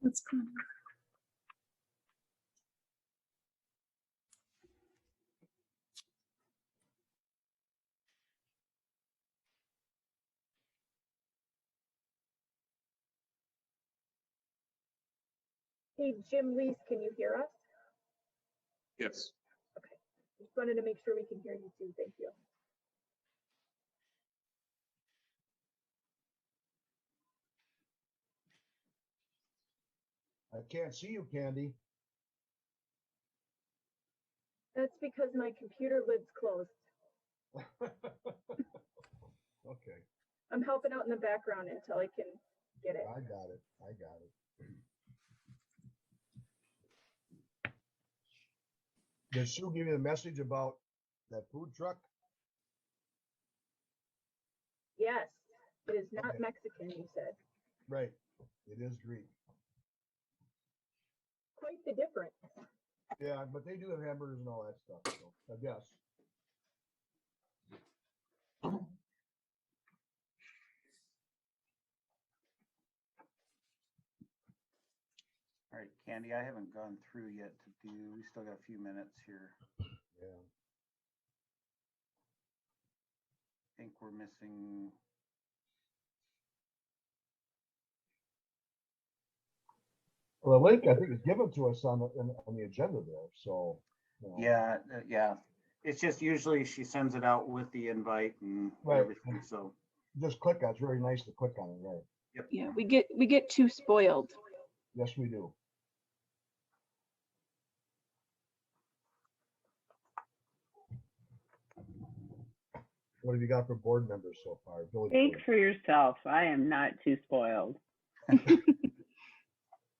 What's going on? Hey, Jim Lees, can you hear us? Yes. Okay. Just wanted to make sure we can hear you too. Thank you. I can't see you, Candy. That's because my computer lid's closed. Okay, I'm helping out in the background until I can get it. I got it. I got it. Did Sue give you the message about that food truck? Yes, it is not Okay. Mexican, you said. Right. It is Greek. Quite the difference. Yeah, but they do have hamburgers and all that stuff, so I guess. All right, Candy, I haven't gone through yet to do, we still got a few minutes here. Yeah. I think we're missing. Well, the link I think is given to us on the agenda there, so. You know. Yeah, yeah. It's just usually she sends it out with the invite and Right. everything, so. Just click on it. It's really nice to click on it, right? Yep. Yeah, we get too spoiled. Yes, we do. What have you got for board members so far? Village Speak board? for yourself. I am not too spoiled.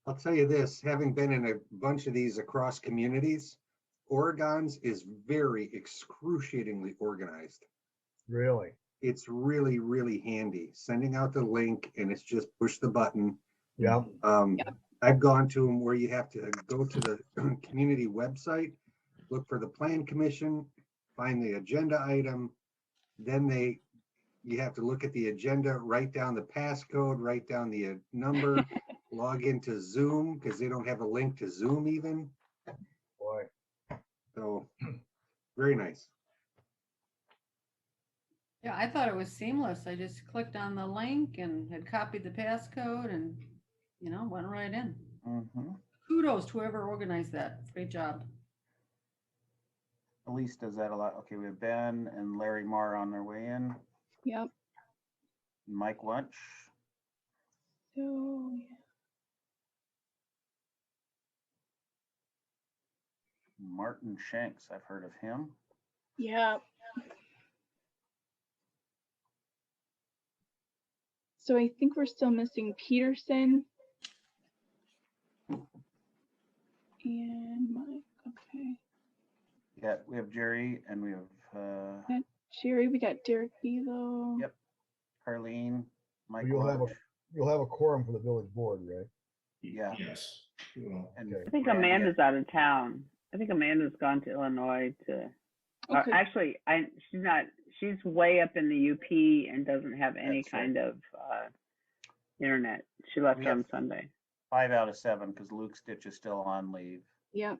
I'll tell you this, having been in a bunch of these across communities, Oregon's is very excruciatingly organized. Really? It's really, really handy. Sending out the link and it's just push the button. Yeah. I've gone to them where you have to go to the community website, look for the plan commission, find the agenda item. Then you have to look at the agenda, write down the passcode, write down the number, log into Zoom because they don't have a link to Zoom even. Boy. So very nice. Yeah, I thought it was seamless. I just clicked on the link and had copied the passcode and, went right in. Mm-hmm. Kudos to whoever organized that. Great job. Elise does that a lot. Okay, we have Ben and Larry Marr on their way in. Yep. Mike Wunsch. So Martin Shanks, I've heard of him. yeah. So I think we're still missing Peterson and Mike. Okay. Yeah, we have Jerry and we have Got Jerry. We got Derek Belo. Yep. Carlene, Mike You'll have Wunsch. a quorum for the village board, right? Yeah. Yes. And Okay. I think Randy- Amanda's out of town. I think Amanda's gone to Illinois to. Okay. Actually, she's not. She's way up in the UP and doesn't have any That's right. kind of internet. She left We have- on Sunday. 5 out of 7 because Luke Stitch is still on leave. Yep.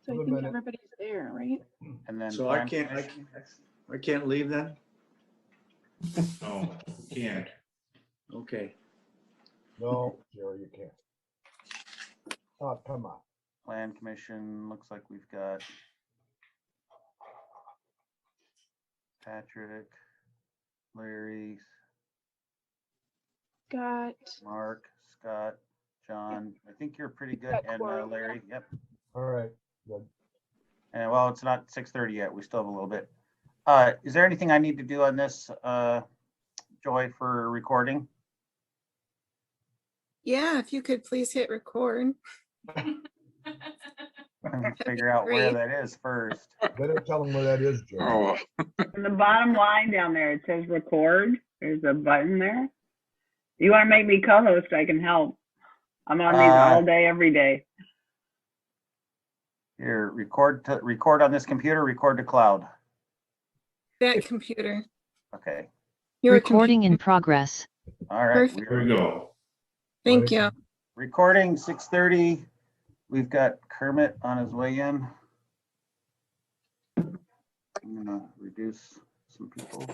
So I Wait a think minute. everybody's there, right? And then So I Plan can't, Commission. I can't leave then? Oh, can't. Okay. No, Jerry, you can't. Oh, come on. Plan Commission, looks like we've got Patrick, Larry, Got Mark, Scott, John. I think you're pretty good. Got And quorum, Larry, yep. All right, good. And well, it's not 6:30 yet. We still have a little bit. Is there anything I need to do on this, Joy, for recording? Yeah, if you could please hit record. Figure out where great. that is first. Better tell them where that is, Jerry. Oh, In the bottom line down there, it says record. There's a button there. You want to make me co-host? I can help. I'm on these all day, every day. Here, record on this computer, record to cloud. That computer. Okay. Your Recording in computer. progress. All right. Perfect. Here we go. Thank you. Recording 6:30. We've got Kermit on his way in. I'm gonna reduce some people.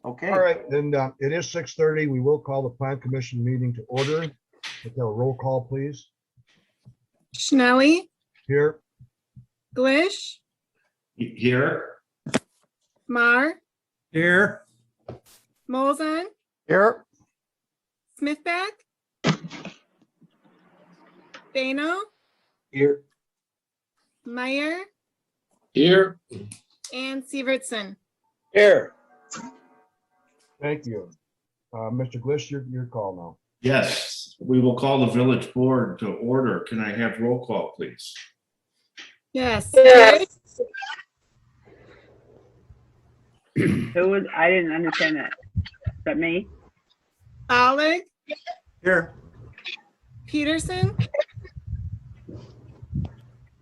Okay. All right, then it is 6:30. We will call the Plan Commission meeting to order. Let's have a roll call, please. Schnelly, Here. Glish, Here. Mar, Here. Molzon, Here. Smithback, Bano, Here. Meyer, Here. and Severson. Here. Thank you. Mr. Glish, your call now. Yes, we will call the village board to order. Can I have roll call, please? Yes. Who was, I didn't understand that. Is that me? Oleg, Here. Peterson,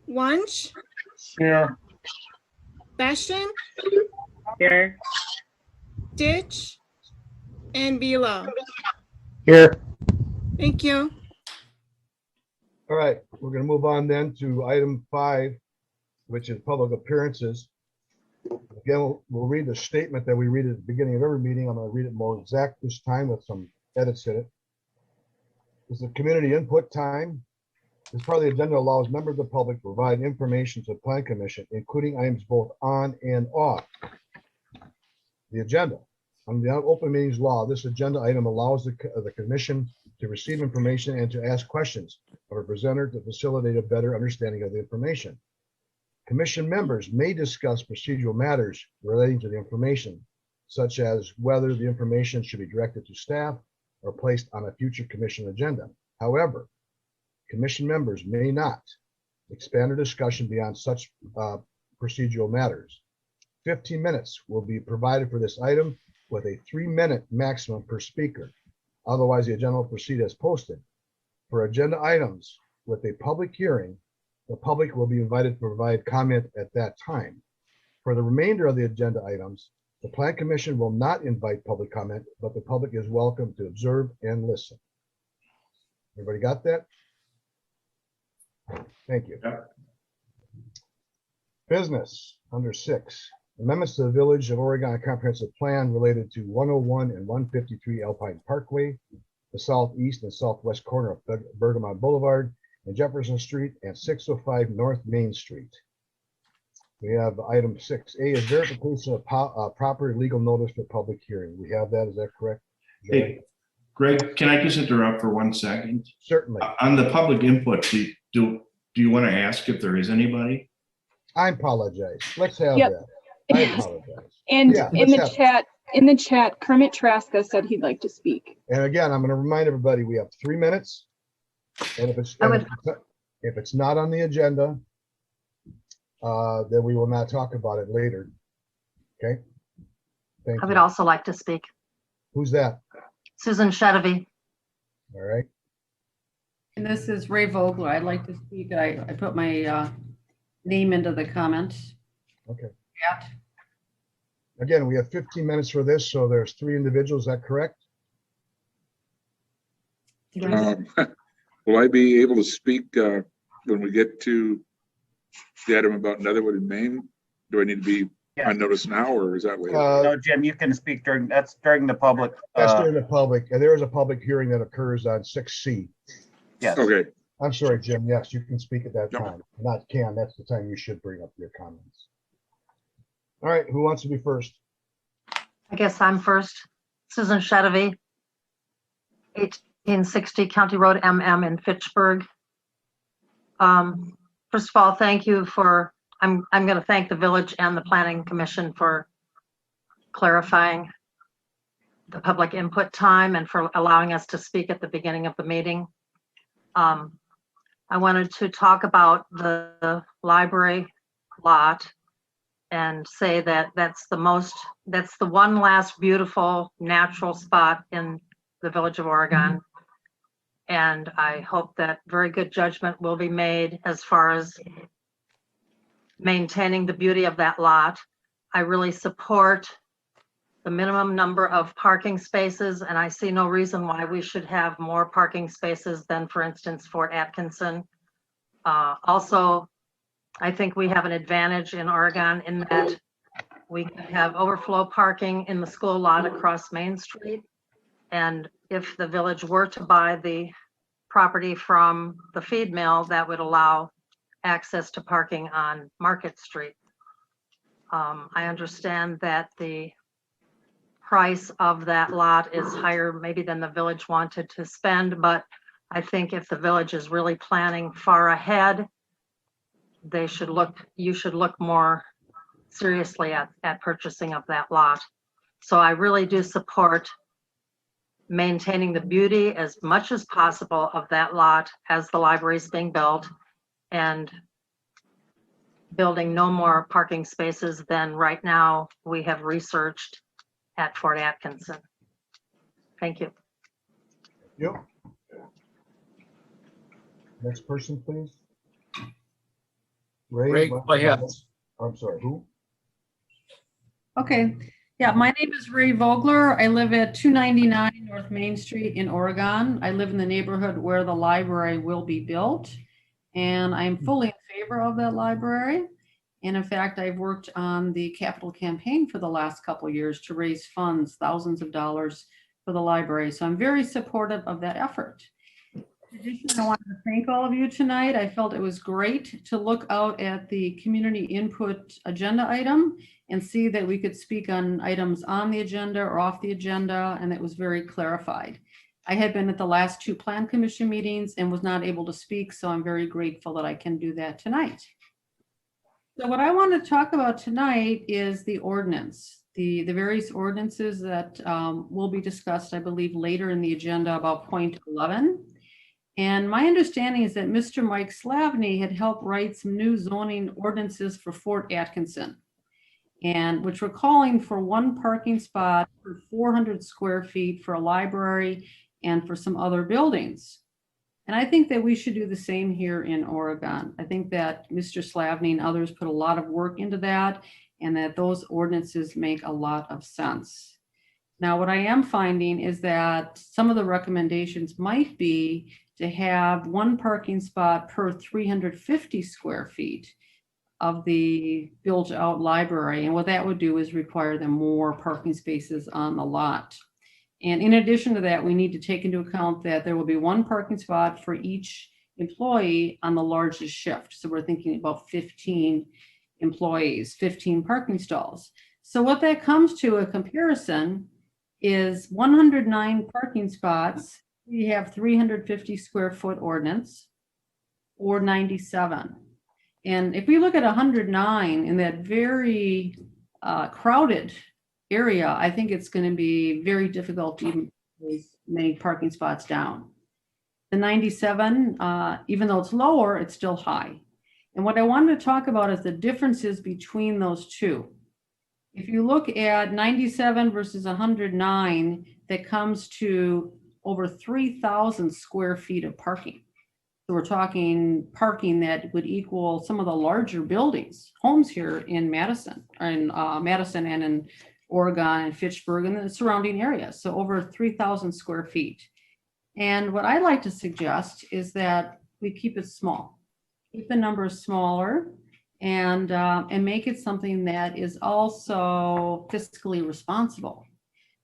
Wunsch, Here. Beschen, Here. Ditch, and Velo. Here. Thank you. All right, we're going to move on then to item 5, which is public appearances. Again, we'll read the statement that we read at the beginning of every meeting. I'm going to read it more exact this time with some edits in it. This is community input time. This part of the agenda allows members of the public to provide information to the Plan Commission, including items both on and off the agenda. Under the open meetings law, this agenda item allows the commission to receive information and to ask questions of a presenter to facilitate a better understanding of the information. Commission members may discuss procedural matters relating to the information, such as whether the information should be directed to staff or placed on a future commission agenda. However, commission members may not expand their discussion beyond such procedural matters. 15 minutes will be provided for this item with a 3-minute maximum per speaker. Otherwise, the agenda will proceed as posted. For agenda items with a public hearing, the public will be invited to provide comment at that time. For the remainder of the agenda items, the Plan Commission will not invite public comment, but the public is welcome to observe and listen. Everybody got that? Thank you. Yep. Business under 6. Amendments to the Village of Oregon Comprehensive Plan related to 101 and 153 Alpine Parkway, the southeast and southwest corner of Bergamot Boulevard and Jefferson Street, and 605 North Main Street. We have item 6A is verification of proper legal notice for public hearing. We have that, is that correct? Joy? Hey, Greg, can I just interrupt for 1 second? Certainly. On the public input, do you want to ask if there is anybody? I apologize. Let's have Yep. that. I apologize. And Yeah, in let's the chat, Kermit Traska said he'd like to speak. And again, I'm going to remind everybody, we have 3 minutes. And if it's not on the agenda, then we will not talk about it later. Okay? Thank I would you. also like to speak. Who's that? Susan Shedovy. All right. And this is Ray Vogler. I'd like to speak. I put my name into the comments. Okay. Chat. Again, we have 15 minutes for this, so there's 3 individuals. Is that correct? Will I be able to speak when we get to the item about Netherwood and Maine? Do I need to be on notice now, or is that later? No, Jim, you can speak during the public. That's during the public. And there is a public hearing that occurs on 6C. Yes. Okay. I'm sorry, Jim. Yes, you can speak at that time. Not can. That's the time you should bring up your comments. All right. Who wants to be first? I guess I'm first. Susan Shedovy, 1860 County Road MM in Fitchburg. First of all, thank you for, I'm going to thank the village and the Planning Commission for clarifying the public input time and for allowing us to speak at the beginning of the meeting. I wanted to talk about the library lot and say that that's the one last beautiful natural spot in the Village of Oregon. And I hope that very good judgment will be made as far as maintaining the beauty of that lot. I really support the minimum number of parking spaces, and I see no reason why we should have more parking spaces than, for instance, Fort Atkinson. Also, I think we have an advantage in Oregon in that we can have overflow parking in the school lot across Main Street. And if the village were to buy the property from the feed mill, that would allow access to parking on Market Street. I understand that the price of that lot is higher maybe than the village wanted to spend, but I think if the village is really planning far ahead, you should look more seriously at purchasing of that lot. So I really do support maintaining the beauty as much as possible of that lot as the library is being built, and building no more parking spaces than right now we have researched at Fort Atkinson. Thank you. Yep. Next person, please. Ray, go ahead. I'm sorry, who? Okay, yeah, my name is Ray Vogler. I live at 299 North Main Street in Oregon. I live in the neighborhood where the library will be built, and I'm fully in favor of that library. And in fact, I've worked on the capital campaign for the last couple of years to raise funds, thousands of dollars for the library. So I'm very supportive of that effort. In addition, I wanted to thank all of you tonight. I felt it was great to look out at the community input agenda item and see that we could speak on items on the agenda or off the agenda, and it was very clarified. I had been at the last 2 Plan Commission meetings and was not able to speak, so I'm very grateful that I can do that tonight. So what I want to talk about tonight is the ordinance, the various ordinances that will be discussed, I believe, later in the agenda about point 11. And my understanding is that Mr. Mike Slavny had helped write some new zoning ordinances for Fort Atkinson, and which were calling for 1 parking spot for 400 square feet for a library and for some other buildings. And I think that we should do the same here in Oregon. I think that Mr. Slavny and others put a lot of work into that, and that those ordinances make a lot of sense. Now, what I am finding is that some of the recommendations might be to have 1 parking spot per 350 square feet of the built out library. And what that would do is require them more parking spaces on the lot. And in addition to that, we need to take into account that there will be 1 parking spot for each employee on the largest shift. So we're thinking about 15 employees, 15 parking stalls. So what that comes to a comparison is 109 parking spots. We have 350 square foot ordinance, or 97. And if we look at 109 in that very crowded area, I think it's going to be very difficult to even place many parking spots down. The 97, even though it's lower, it's still high. And what I wanted to talk about is the differences between those two. If you look at 97 versus 109, that comes to over 3,000 square feet of parking. So we're talking parking that would equal some of the larger buildings, homes here in Madison, and in Oregon and Fitchburg and the surrounding areas. So over 3,000 square feet. And what I'd like to suggest is that we keep it small, keep the numbers smaller, and make it something that is also fiscally responsible.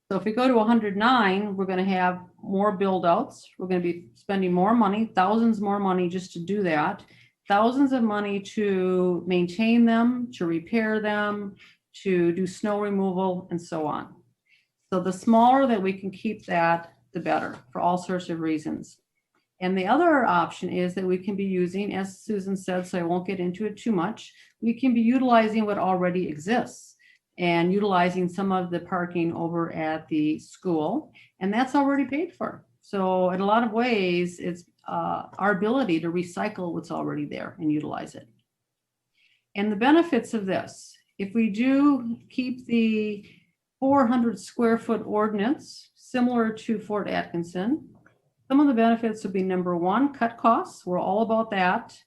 So if we go to 109, we're going to have more build outs. We're going to be spending more money, thousands more money just to do that, thousands of money to maintain them, to repair them, to do snow removal, and so on. So the smaller that we can keep that, the better, for all sorts of reasons. And the other option is that we can be using, as Susan said, so I won't get into it too much, we can be utilizing what already exists and utilizing some of the parking over at the school, and that's already paid for. So in a lot of ways, it's our ability to recycle what's already there and utilize it. And the benefits of this, if we do keep the 400 square foot ordinance similar to Fort Atkinson, some of the benefits would be, number 1, cut costs. We're all about that.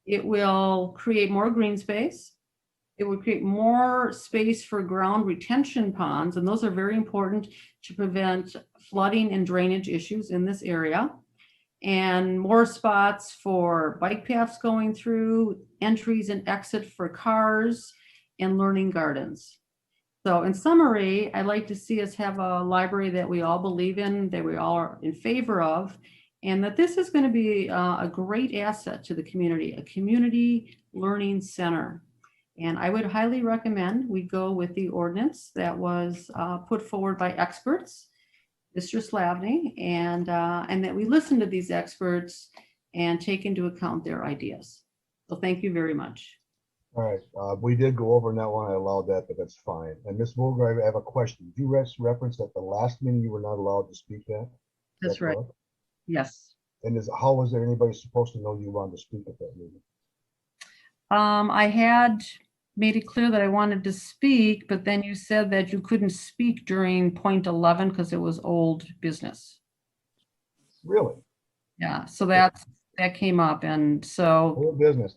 It will create more green space. It would create more space for ground retention ponds, and those are very important to prevent flooding and drainage issues in this area. And more spots for bike paths going through, entries and exit for cars, and learning gardens. So in summary, I'd like to see us have a library that we all believe in, that we all are in favor of, and that this is going to be a great asset to the community, a community learning center. And I would highly recommend we go with the ordinance that was put forward by experts, Mr. Slavny, and that we listen to these experts and take into account their ideas. So thank you very much. All right, we did go over in that one. I allowed that, but that's fine. And Ms. Vogler, I have a question. Did you reference that the last meeting you were not allowed to speak that? That's right. Correct? Yes. And how was there anybody supposed to know you wanted to speak at that meeting? I had made it clear that I wanted to speak, but then you said that you couldn't speak during point 11 because it was old business. Really? Yeah, so that came up, and so Old business.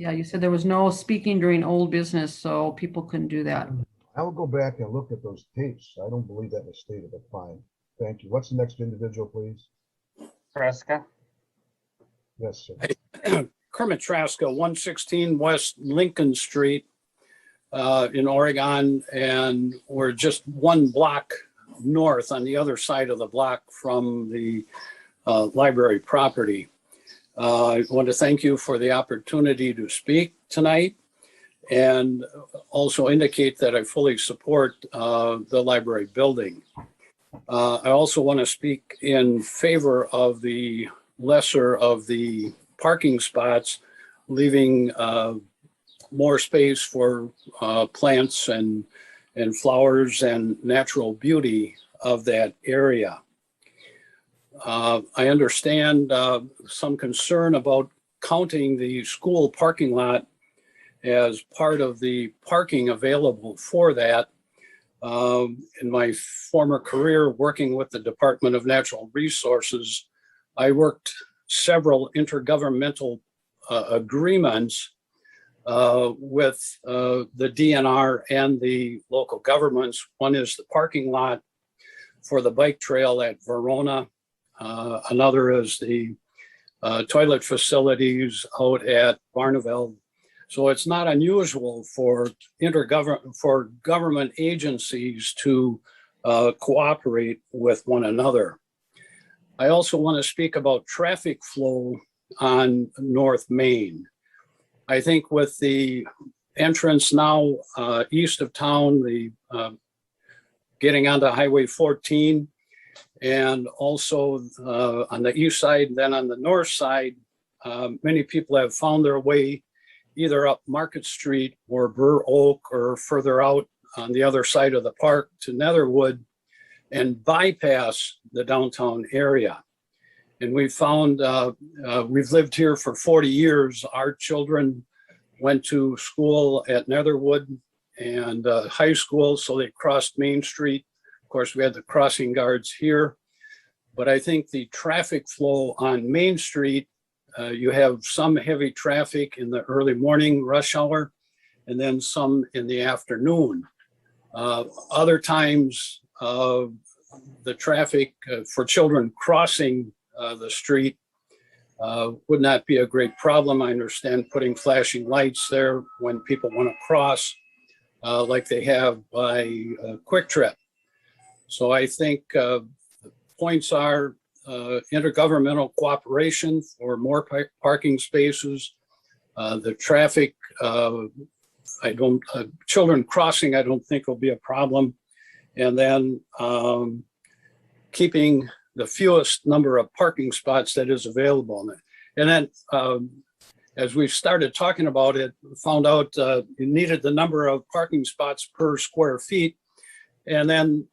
yeah, you said there was no speaking during old business, so people couldn't do that. I will go back and look at those tapes. I don't believe that was stated, but fine. Thank you. What's the next individual, please? Traska. Yes, sir. Kermit Traska, 116 West Lincoln Street in Oregon, and we're just one block north on the other side of the block from the library property. I want to thank you for the opportunity to speak tonight and also indicate that I fully support the library building. I also want to speak in favor of the lesser of the parking spots, leaving more space for plants and flowers and natural beauty of that area. I understand some concern about counting the school parking lot as part of the parking available for that. In my former career working with the Department of Natural Resources, I worked several intergovernmental agreements with the DNR and the local governments. One is the parking lot for the bike trail at Verona. Another is the toilet facilities out at Barneveld. So it's not unusual for government agencies to cooperate with one another. I also want to speak about traffic flow on North Main. I think with the entrance now east of town, the getting onto Highway 14, and also on the east side, then on the north side, many people have found their way either up Market Street or Burr Oak or further out on the other side of the park to Netherwood and bypass the downtown area. And we found, we've lived here for 40 years. Our children went to school at Netherwood and high school, so they crossed Main Street. Of course, we had the crossing guards here. But I think the traffic flow on Main Street, you have some heavy traffic in the early morning rush hour, and then some in the afternoon. Other times, the traffic for children crossing the street would not be a great problem. I understand putting flashing lights there when people want to cross, like they have by Quick Trip. So I think the points are intergovernmental cooperation for more parking spaces. The traffic, children crossing, I don't think will be a problem. And then keeping the fewest number of parking spots that is available. And then as we started talking about it, found out you needed the number of parking spots per square feet. And then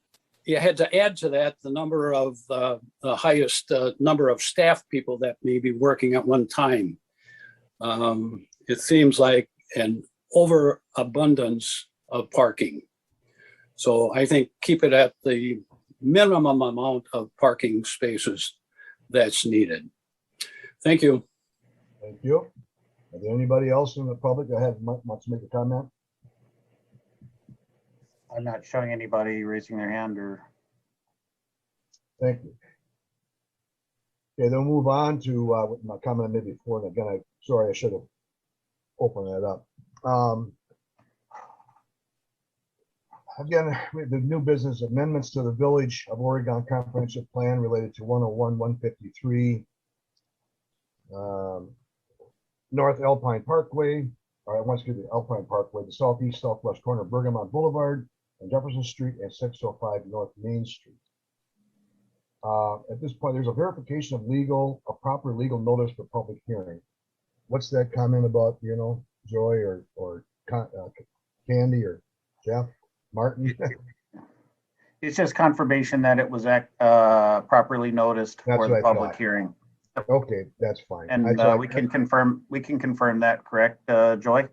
you had to add to that the number of the highest number of staff people that may be working at one time. It seems like an overabundance of parking. So I think keep it at the minimum amount of parking spaces that's needed. Thank you. Thank you. Is there anybody else in the public that wants to make a comment? I'm not showing anybody raising their hand or. Thank you. Okay, then move on to what my comment I made before. And again, sorry, I should have opened that up. Again, the new business amendments to the Village of Oregon Comprehensive Plan related to 101, 153, North Alpine Parkway, Alpine Parkway, the southeast, southwest corner of Bergamot Boulevard and Jefferson Street, and 605 North Main Street. At this point, there's a verification of proper legal notice for public hearing. What's that comment about, Joy or Candy or Jeff? Martin? It's just confirmation that it was properly noticed for the public hearing. Okay, that's fine. And we can confirm that, correct, Joy?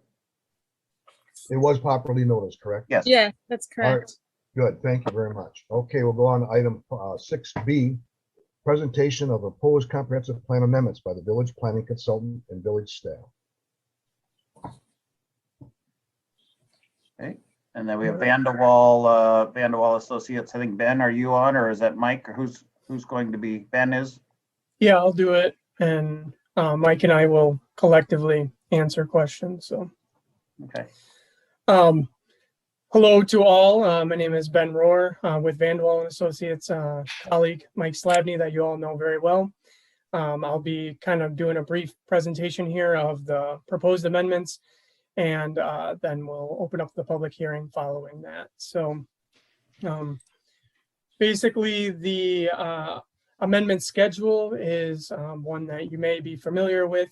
It was properly noticed, correct? Yes. Yeah, that's All right, correct. good, thank you very much. Okay, we'll go on to item 6B, presentation of proposed comprehensive plan amendments by the village planning consultant and village staff. Okay, and then we have Vanderwall Associates. I think Ben, are you on, or is that Mike, or who's going to be? Ben is? Yeah, I'll do it. And Mike and I will collectively answer questions. So, okay. Hello to all. My name is Ben Rohr with Vanderwall Associates, colleague Mike Slavny that you all know very well. I'll be kind of doing a brief presentation here of the proposed amendments, and then we'll open up the public hearing following that. So basically the amendment schedule is one that you may be familiar with.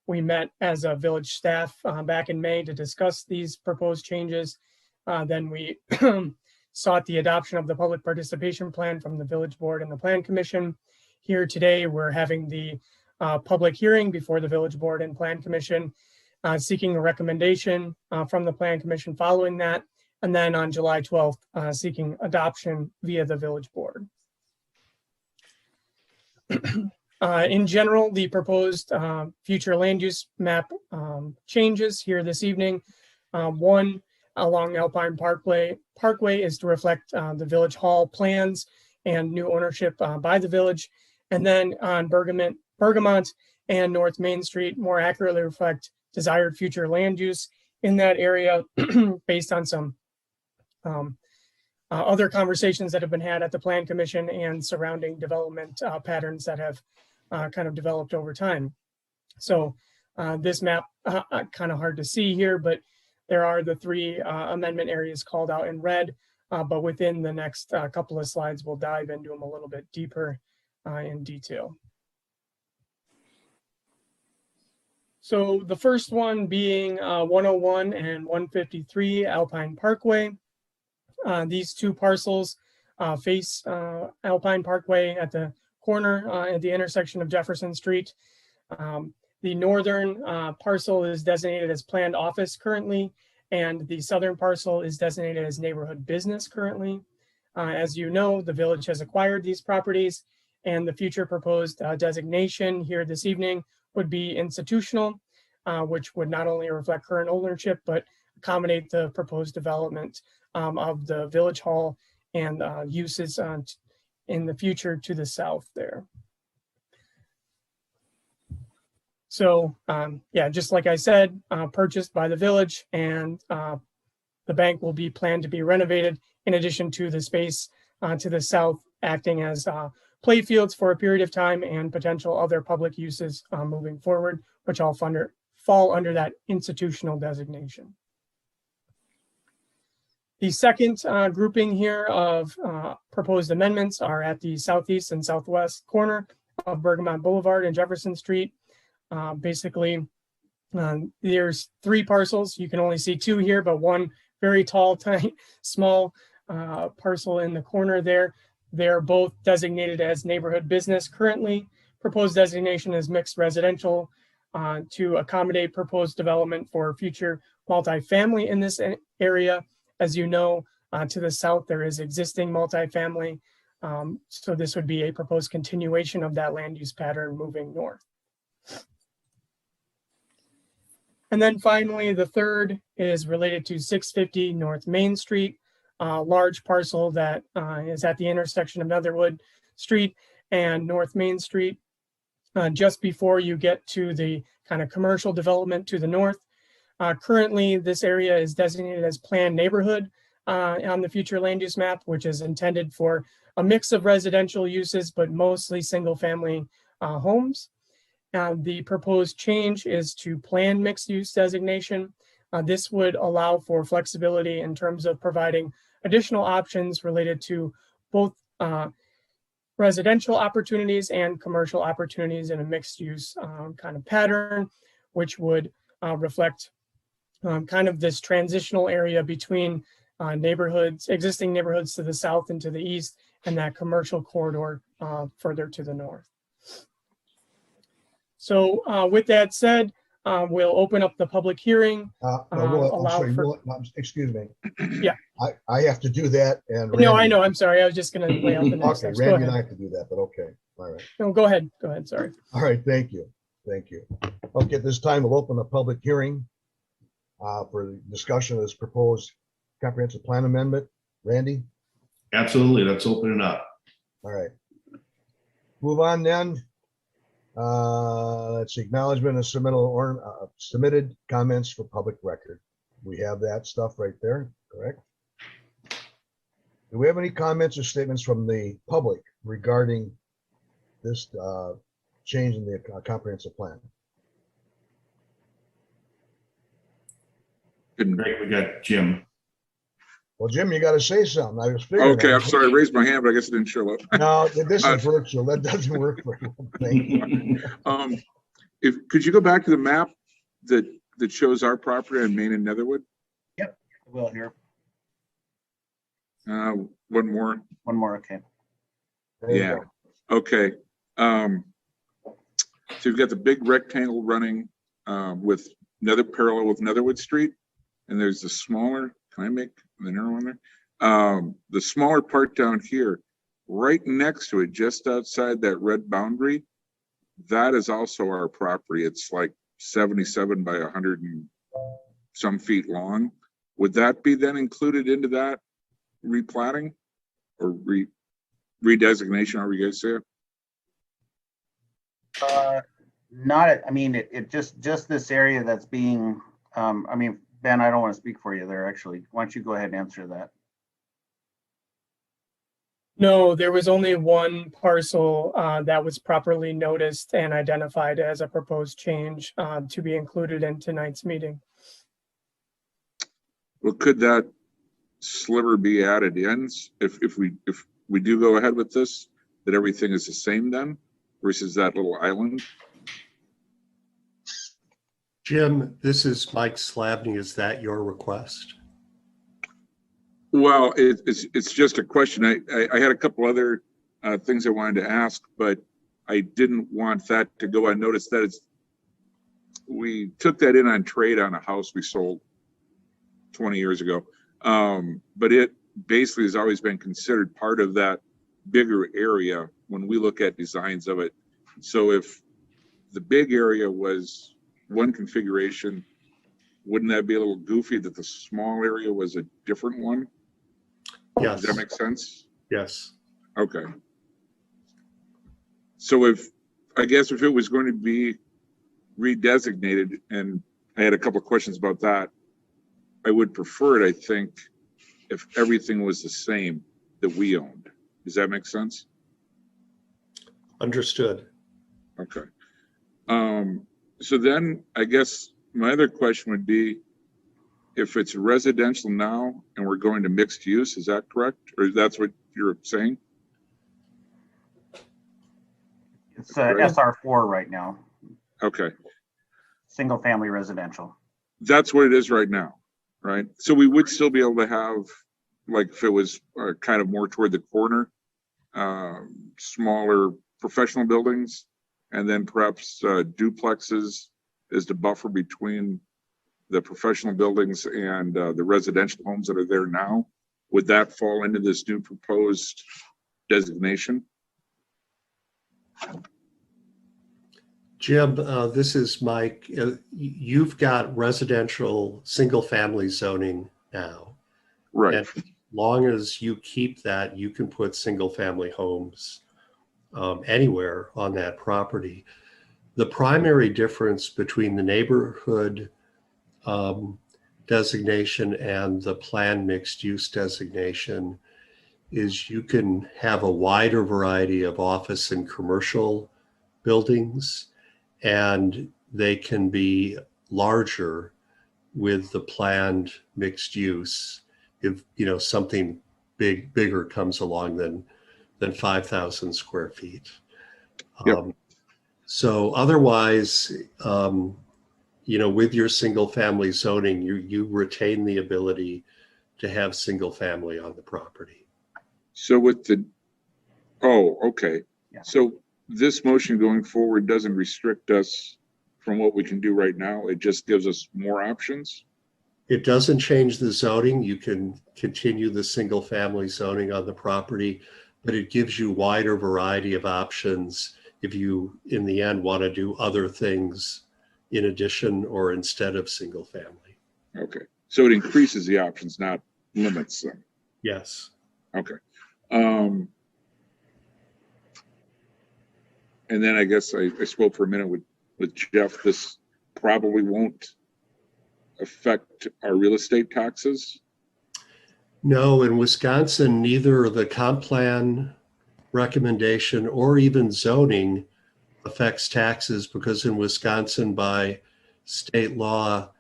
We met as a village staff back in May to discuss these proposed changes. Then we sought the adoption of the public participation plan from the village board and the plan commission. Here today, we're having the public hearing before the village board and plan commission, seeking a recommendation from the plan commission following that. And then on July 12th, seeking adoption via the village board. In general, the proposed future land use map changes here this evening. One along Alpine Parkway is to reflect the village hall plans and new ownership by the village. And then on Bergamot and North Main Street more accurately reflect desired future land use in that area based on some other conversations that have been had at the Plan Commission and surrounding development patterns that have kind of developed over time. So this map, kind of hard to see here, but there are the three amendment areas called out in red, but within the next couple of slides, we'll dive into them a little bit deeper in detail. So the first one being 101 and 153 Alpine Parkway. These two parcels face Alpine Parkway at the corner at the intersection of Jefferson Street. The northern parcel is designated as planned office currently, and the southern parcel is designated as neighborhood business currently. As you know, the village has acquired these properties, and the future proposed designation here this evening would be institutional, which would not only reflect current ownership, but accommodate the proposed development of the village hall and uses in the future to the south there. So yeah, just like I said, purchased by the village, and the bank will be planned to be renovated in addition to the space to the south, acting as play fields for a period of time and potential other public uses moving forward, which all fall under that institutional designation. The second grouping here of proposed amendments are at the southeast and southwest corner of Bergamot Boulevard and Jefferson Street. Basically, there's three parcels. You can only see two here, but one very tall, tiny, small parcel in the corner there. They're both designated as neighborhood business currently. Proposed designation is mixed residential to accommodate proposed development for future multifamily in this area. As you know, to the south, there is existing multifamily. So this would be a proposed continuation of that land use pattern moving north. And then finally, the third is related to 650 North Main Street, a large parcel that is at the intersection of Netherwood Street and North Main Street, just before you get to the kind of commercial development to the north. Currently, this area is designated as planned neighborhood on the future land use map, which is intended for a mix of residential uses, but mostly single family homes. The proposed change is to planned mixed use designation. This would allow for flexibility in terms of providing additional options related to both residential opportunities and commercial opportunities in a mixed use kind of pattern, which would reflect kind of this transitional area between neighborhoods, existing neighborhoods to the south and to the east, and that commercial corridor further to the north. So with that said, we'll open up the public hearing. Excuse me. Yeah. I have to do that. And Randy, no, I know. I'm sorry. I was just going to lay out the next okay, steps. Randy and I have to do that, but okay. All right. No, go ahead. Go ahead. Sorry. All right. Thank you. Thank you. Okay, at this time, we'll open a public hearing for the discussion of this proposed comprehensive plan amendment. Randy? Absolutely. Let's open it up. All right. Move on then. Let's see, acknowledgement of submitted comments for public record. We have that stuff right there, correct? Do we have any comments or statements from the public regarding this change in the comprehensive plan? Great, we got Jim. Well, Jim, you got to say something. I was figuring. Okay, I'm sorry. I raised my hand, but I guess it didn't show up. No, this is virtual. That doesn't work for you. Could you go back to the map that shows our property on Main and Netherwood? Yep, I will here. One more. One more, okay. Yeah. Okay. So you've got the big rectangle running with parallel with Netherwood Street, and there's the smaller. Can I make the narrow one there? The smaller part down here, right next to it, just outside that red boundary, that is also our property. It's like 77 by 100 and some feet long. Would that be then included into that replatting or redesignation, however you guys say it? Not, I mean, it just this area that's being, I mean, Ben, I don't want to speak for you there, actually. Why don't you go ahead and answer that? No, there was only one parcel that was properly noticed and identified as a proposed change to be included in tonight's meeting. Well, could that sliver be added in if we do go ahead with this, that everything is the same then versus that little island? Jim, this is Mike Slavny. Is that your request? Well, it's just a question. I had a couple other things I wanted to ask, but I didn't want that to go unnoticed. We took that in on trade on a house we sold 20 years ago. But it basically has always been considered part of that bigger area when we look at designs of it. So if the big area was one configuration, wouldn't that be a little goofy that the small area was a different one? Yes. Does that make sense? Yes. Okay. So I guess if it was going to be redesignated, and I had a couple of questions about that, I would prefer it, I think, if everything was the same that we owned. Does that make sense? Understood. Okay. So then I guess my other question would be, if it's residential now and we're going to mixed use, is that correct? Or that's what you're saying? It's SR4 right now. Okay. Single family residential. That's what it is right now, right? So we would still be able to have, like if it was kind of more toward the corner, smaller professional buildings, and then perhaps duplexes as the buffer between the professional buildings and the residential homes that are there now. Would that fall into this new proposed designation? Jim, this is Mike. You've got residential single-family zoning now. Right. And as long as you keep that, you can put single-family homes anywhere on that property. The primary difference between the neighborhood designation and the planned mixed-use designation is you can have a wider variety of office and commercial buildings, and they can be larger with the planned mixed use if something bigger comes along than 5,000 square feet. Yep. So otherwise, with your single family zoning, you retain the ability to have single family on the property. So with the, oh, okay. Yeah. So this motion going forward doesn't restrict us from what we can do right now. It just gives us more options. It doesn't change the zoning. You can continue the single family zoning on the property, but it gives you wider variety of options if you, in the end, want to do other things in addition or instead of single family. Okay. So it increases the options, not limits them. Yes. Okay. And then I guess I spoke for a minute with Jeff. This probably won't affect our real estate taxes. No, in Wisconsin, neither the comp plan recommendation or even zoning affects taxes, because in Wisconsin, by state law,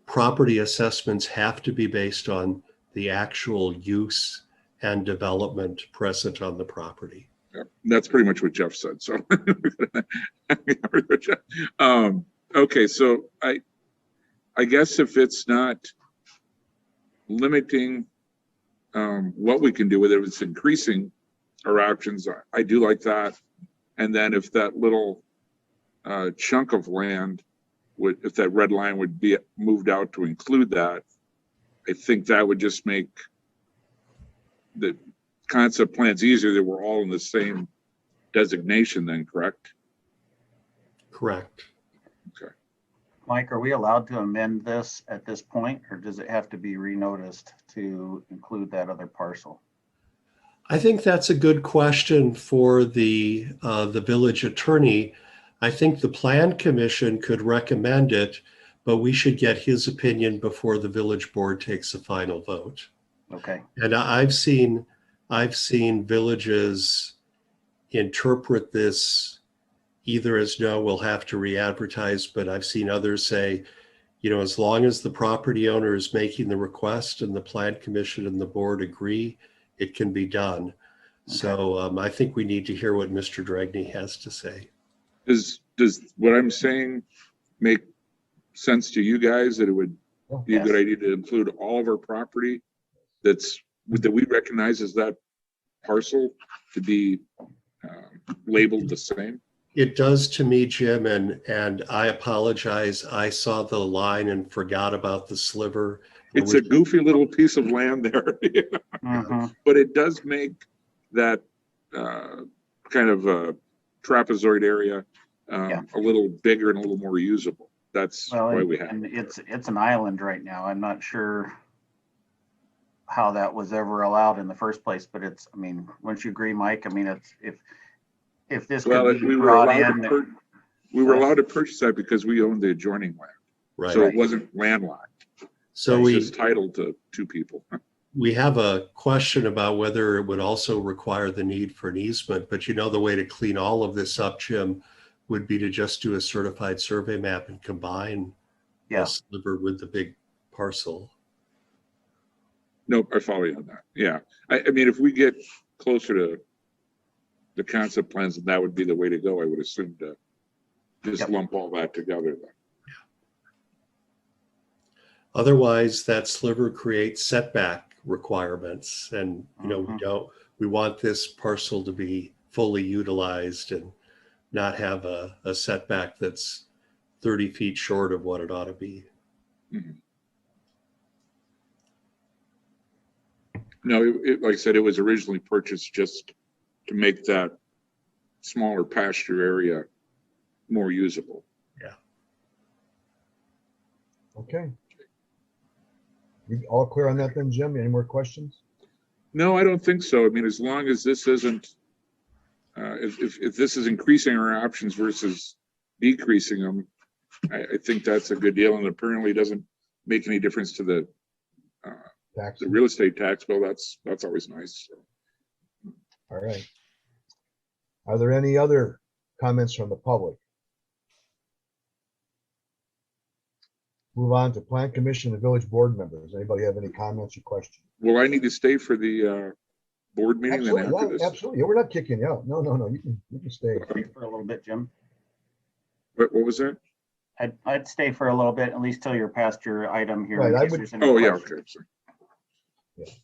property assessments have to be based on the actual use and development present on the property. Yeah, that's pretty much what Jeff said. So, okay. So I guess if it's not limiting what we can do with it, if it's increasing our options, I do like that. And then if that little chunk of land if that red line would be moved out to include that, I think that would just make the concept plans easier, that we're all in the same designation then, correct? Correct. Okay. Mike, are we allowed to amend this at this point, or does it have to be renoticed to include that other parcel? I think that's a good question for the village attorney. I think the plan commission could recommend it, but we should get his opinion before the village board takes a final vote. Okay. And I've seen villages interpret this either as no, we'll have to re-advertise, but I've seen others say, as long as the property owner is making the request and the plan commission and the board agree, it can be done. Okay. So I think we need to hear what Mr. Dragney has to say. Does what I'm saying make sense to you guys, that it would be a good idea to include all of our property that we recognize as that parcel to be labeled the same? It does to me, Jim, and I apologize. I saw the line and forgot about the sliver. It's a goofy little piece of land there. But it does make that kind of a trapezoid area a little bigger and a little more usable. That's why we have it. And it's an island right now. I'm not sure how that was ever allowed in the first place, but wouldn't you agree, Mike? It's if this could be brought in. We were allowed to purchase that because we owned the adjoining land. Right. So it wasn't landlocked. So we just titled to two people. We have a question about whether it would also require the need for an easement, but the way to clean all of this up, Jim, would be to just do a certified survey map and combine the sliver with the big parcel. Nope, I follow you on that. Yeah. If we get closer to the concept plans, then that would be the way to go. I would assume to just lump all that together then. Otherwise, that sliver creates setback requirements, and we want this parcel to be fully utilized and not have a setback that's 30 feet short of what it ought to be. Mm-hmm. No, like I said, it was originally purchased just to make that smaller pasture area more usable. Yeah. Okay. You all clear on that then, Jim? Any more questions? No, I don't think so. I mean, as long as this isn't, if this is increasing our options versus decreasing them, I think that's a good deal, and apparently doesn't make any difference to the real estate tax bill. That's always nice. So. All right. Are there any other comments from the public? Move on to Plan Commission and Village Board members. Anybody have any comments or questions? Will I need to stay for the board meeting Absolutely, then after yeah, this? absolutely. We're not kicking you out. No. You can stay. For a little bit, Jim. What was that? I'd stay for a little bit, at least till you're past your item here. Right, in I case would- there's any Oh, yeah, questions. okay. Sorry.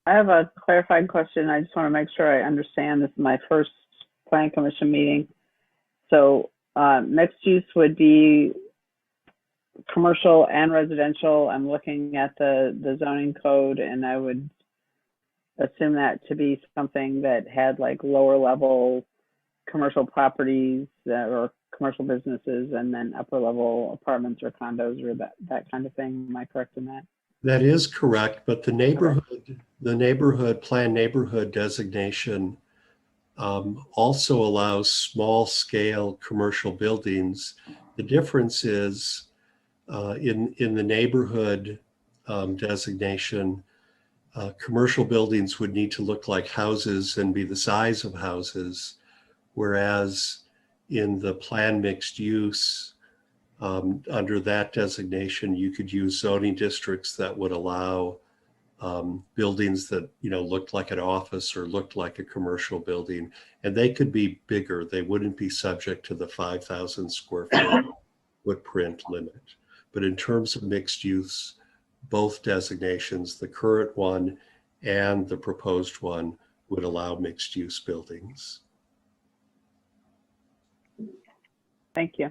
I have a clarifying question. I just want to make sure I understand. This is my first plan commission meeting. So mixed use would be commercial and residential. I'm looking at the zoning code, and I would assume that to be something that had like lower level commercial properties or commercial businesses, and then upper level apartments or condos or that kind of thing. Am I correct in that? That is correct, but the neighborhood plan neighborhood designation also allows small scale commercial buildings. The difference is in the neighborhood designation, commercial buildings would need to look like houses and be the size of houses, whereas in the plan mixed use, under that designation, you could use zoning districts that would allow buildings that, looked like an office or looked like a commercial building, and they could be bigger. They wouldn't be subject to the 5,000 square foot footprint limit. But in terms of mixed use, both designations, the current one and the proposed one, would allow mixed use buildings. Thank you.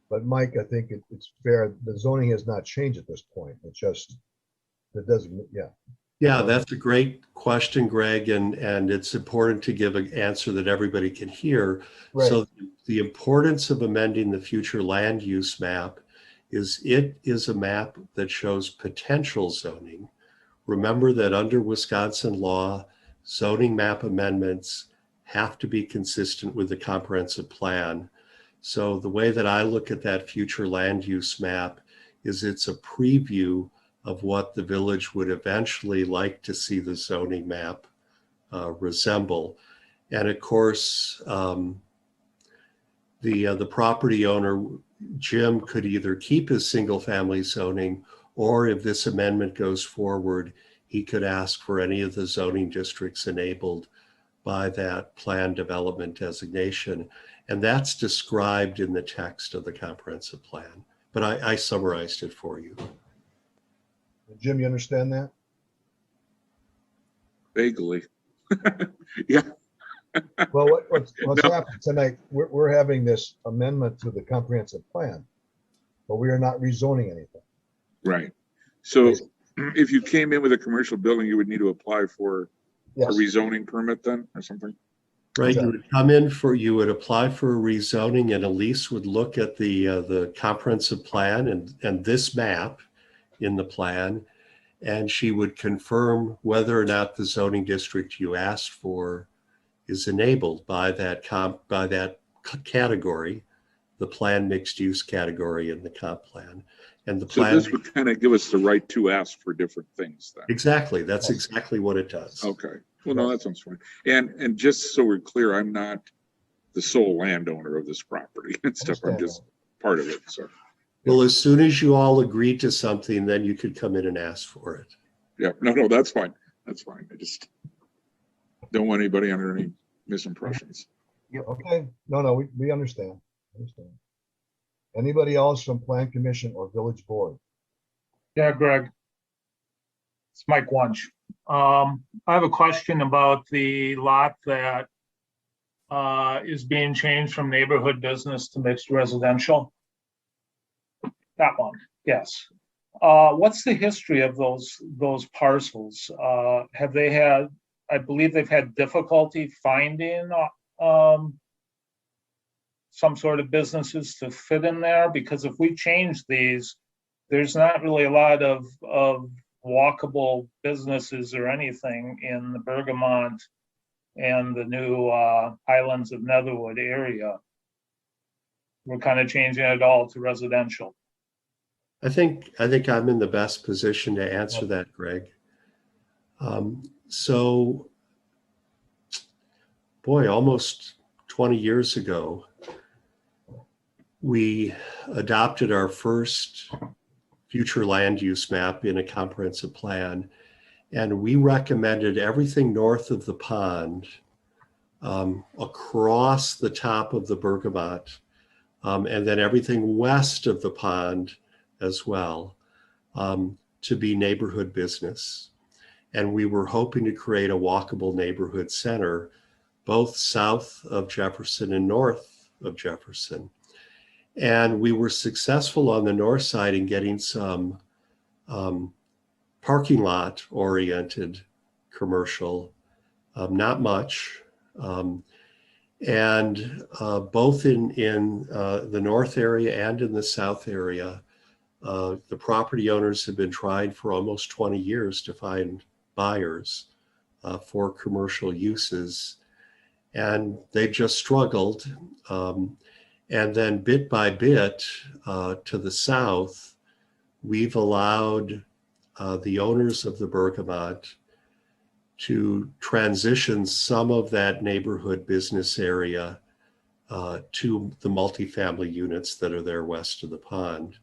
But Mike, I think it's fair. The zoning has not changed at this point. It's just the designate. Yeah. Yeah, that's a great question, Greg, and it's important to give an answer that everybody can hear. Right. So the importance of amending the future land use map is it is a map that shows potential zoning. Remember that under Wisconsin law, zoning map amendments have to be consistent with the comprehensive plan. So the way that I look at that future land use map is it's a preview of what the village would eventually like to see the zoning map resemble. And of course, the property owner, Jim, could either keep his single family zoning, or if this amendment goes forward, he could ask for any of the zoning districts enabled by that plan development designation. And that's described in the text of the comprehensive plan. But I summarized it for you. Jim, you understand that? Vaguely. Yeah. Well, what's happened tonight, we're having this amendment to the comprehensive plan, but we are not rezoning anything. Right. So if you came in with a commercial building, you would need to apply for a rezoning permit then or something? Right, you would come in you would apply for a rezoning, and Elise would look at the comprehensive plan and this map in the plan, and she would confirm whether or not the zoning district you asked for is enabled by that category, the plan mixed use category in the comp plan. And the plan. So this would kind of give us the right to ask for different things then. Exactly, that's exactly what it does. Okay. Well, no, that sounds fine. And just so we're clear, I'm not the sole landowner of this property and stuff. I'm just part of it. So. Well, as soon as you all agree to something, then you could come in and ask for it. Yeah, no, that's fine. That's fine. I just don't want anybody under any misimpressions. Yep. Okay. No, we understand. Anybody else from Plan Commission or Village Board? Yeah, Greg. It's Mike Wunsch. I have a question about the lot that is being changed from neighborhood business to mixed residential. That one, yes. What's the history of those parcels? Have they had, I believe they've had difficulty finding some sort of businesses to fit in there? Because if we change these, there's not really a lot of walkable businesses or anything in the Bergamot and the new Islands of Netherwood area. We're kind of changing it all to residential. I think I'm in the best position to answer that, Greg. So, boy, almost 20 years ago, we adopted our first future land use map in a comprehensive plan. And we recommended everything north of the pond, across the top of the Bergamot, and then everything west of the pond as well, to be neighborhood business. And we were hoping to create a walkable neighborhood center, both south of Jefferson and north of Jefferson. And we were successful on the north side in getting some parking lot oriented commercial, not much. And both in the north area and in the south area, the property owners have been trying for almost 20 years to find buyers for commercial uses. And they've just struggled. And then bit by bit, to the south, we've allowed the owners of the Bergamot to transition some of that neighborhood business area to the multifamily units that are there west of the pond.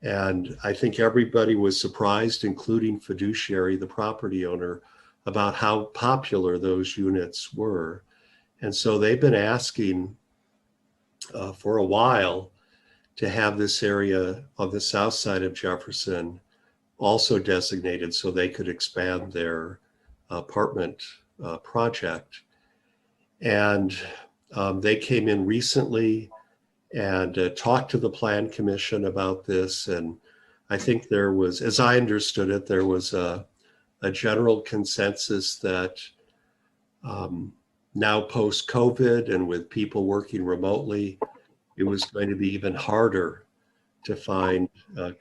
And I think everybody was surprised, including Fiduciary, the property owner, about how popular those units were. And so they've been asking for a while to have this area on the south side of Jefferson also designated so they could expand their apartment project. And they came in recently and talked to the Plan Commission about this. And I think there was, as I understood it, there was a general consensus that now post-COVID and with people working remotely, it was going to be even harder to find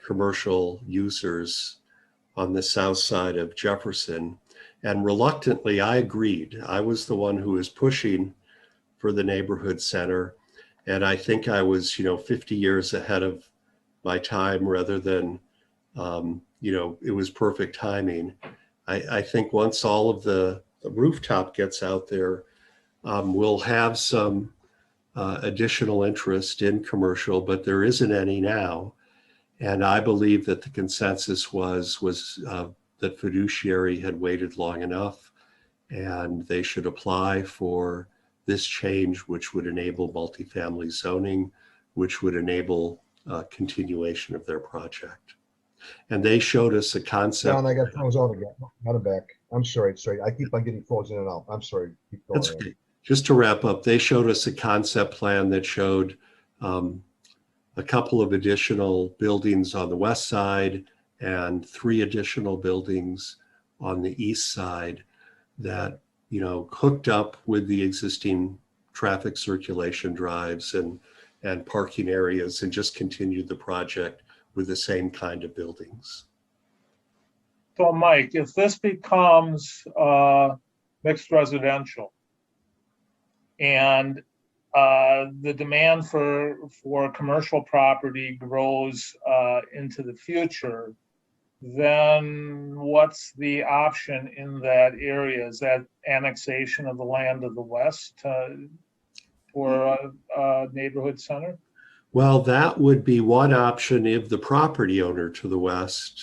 commercial users on the south side of Jefferson. And reluctantly, I agreed. I was the one who was pushing for the neighborhood center. And I think I was, 50 years ahead of my time rather than, it was perfect timing. I think once all of the rooftop gets out there, we'll have some additional interest in commercial, but there isn't any now. And I believe that the consensus was that Fiduciary had waited long enough and they should apply for this change, which would enable multifamily zoning, which would enable continuation of their project. And they showed us a concept. John, I got phones on again. Got it back. I'm sorry. I keep on getting phones in and out. I'm sorry. Keep going. That's okay. Just to wrap up, they showed us a concept plan that showed a couple of additional buildings on the west side and 3 additional buildings on the east side that, hooked up with the existing traffic circulation drives and parking areas and just continued the project with the same kind of buildings. So Mike, if this becomes mixed residential and the demand for commercial property grows into the future, then what's the option in that area? Is that annexation of the land of the west for a neighborhood center? Well, that would be one option if the property owner to the west,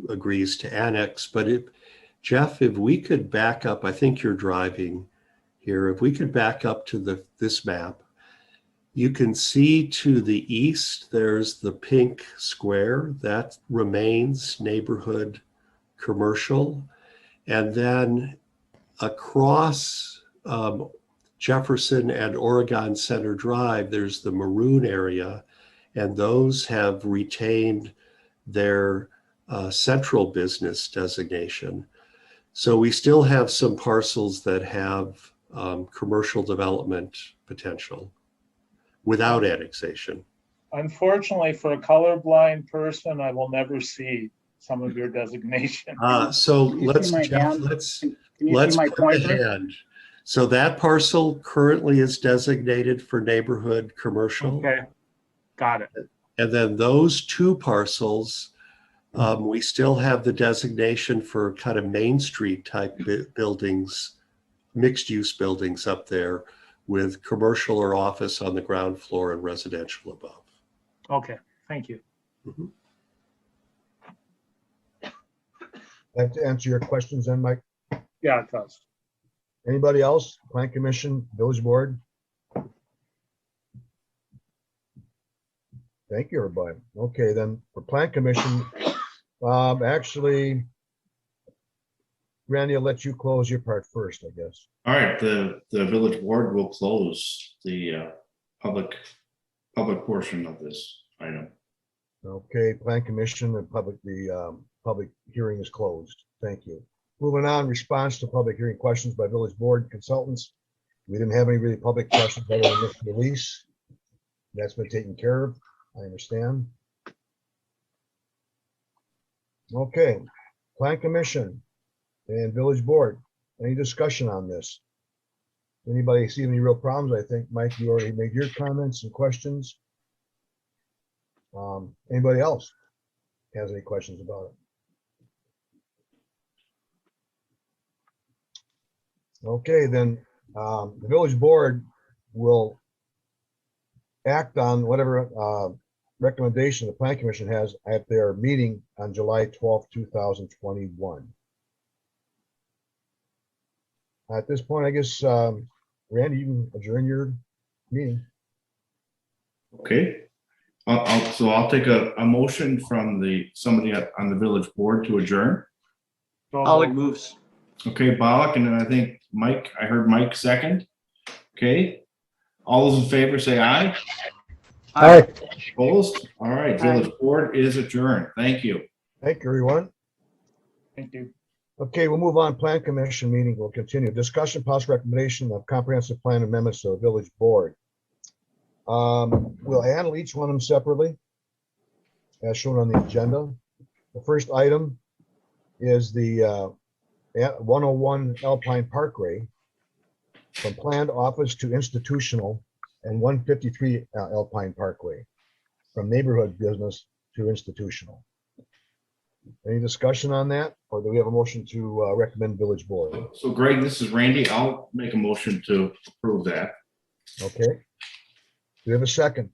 agrees to annex. But Jeff, if we could back up, I think you're driving here. If we could back up to this map, you can see to the east, there's the pink square that remains neighborhood commercial. And then across Jefferson and Oregon Center Drive, there's the maroon area, and those have retained their central business designation. So we still have some parcels that have commercial development potential without annexation. Unfortunately, for a colorblind person, I will never see some of your designation. So Can you let's, see my Jeff, hand? let's Can you let's see my put the pointer? hand. So that parcel currently is designated for neighborhood commercial. Okay, got it. And then those two parcels, we still have the designation for kind of Main Street type buildings, mixed use buildings up there with commercial or office on the ground floor and residential above. Okay, thank you. Mhm. That to answer your questions then, Mike? Yeah, it does. Anybody else? Plan Commission, Village Board? Thank you, everybody. Okay, then for Plan Commission, actually, Randy, I'll let you close your part first, I guess. All right, the village board will close the public portion of this item. Okay, Plan Commission, the public hearing is closed. Thank you. Moving on, response to public hearing questions by village board consultants. We didn't have any really public questions other than this release. That's been taken care of. I understand. Okay, Plan Commission and Village Board, any discussion on this? Anybody see any real problems? I think, Mike, you already made your comments and questions. Anybody else has any questions about it? Okay, then the Village Board will act on whatever recommendation the Plan Commission has at their meeting on July 12th, 2021. At this point, I guess, Randy, you can adjourn your meeting. Okay. I'll take a motion from somebody on the village board to adjourn. Pollock moves. Okay, Pollock, and then I think Mike, I heard Mike second. Okay. All those in favor say aye. Aye. Opposed? All right, village board is adjourned. Thank you. Thank you, everyone. Thank you. Okay, we'll move on. Plan Commission meeting will continue. Discussion, possible recommendation of comprehensive plan amendments to the village board. We'll handle each one of them separately, as shown on the agenda. The first item is the 101 Alpine Parkway from planned office to institutional, and 153 Alpine Parkway from neighborhood business to institutional. Any discussion on that, or do we have a motion to recommend village board? So Greg, this is Randy. I'll make a motion to approve that. Okay. Do we have a second?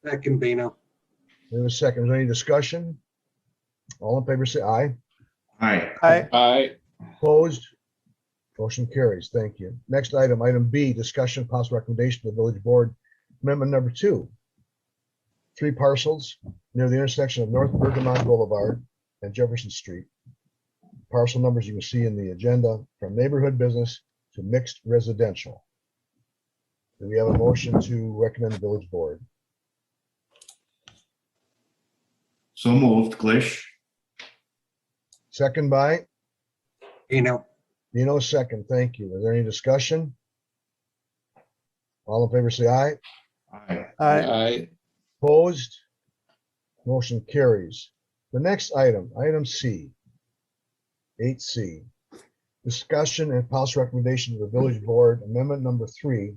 Second, Bino. We have a second. Is there any discussion? All in favor, say aye. Aye. Aye. Aye. Opposed? Motion carries. Thank you. Next item, item B, discussion possible recommendation to the village board. Amendment number 2. 3 parcels near the intersection of North Bergamot Boulevard and Jefferson Street. Parcel numbers you can see in the agenda, from neighborhood business to mixed residential. Do we have a motion to recommend the village board? So moved, Glish. Second by? Bino. Bino, second. Thank you. Is there any discussion? All in favor, say aye. Aye. Aye. Opposed? Motion carries. The next item, item C, 8C, discussion and possible recommendation to the village board, amendment number 3,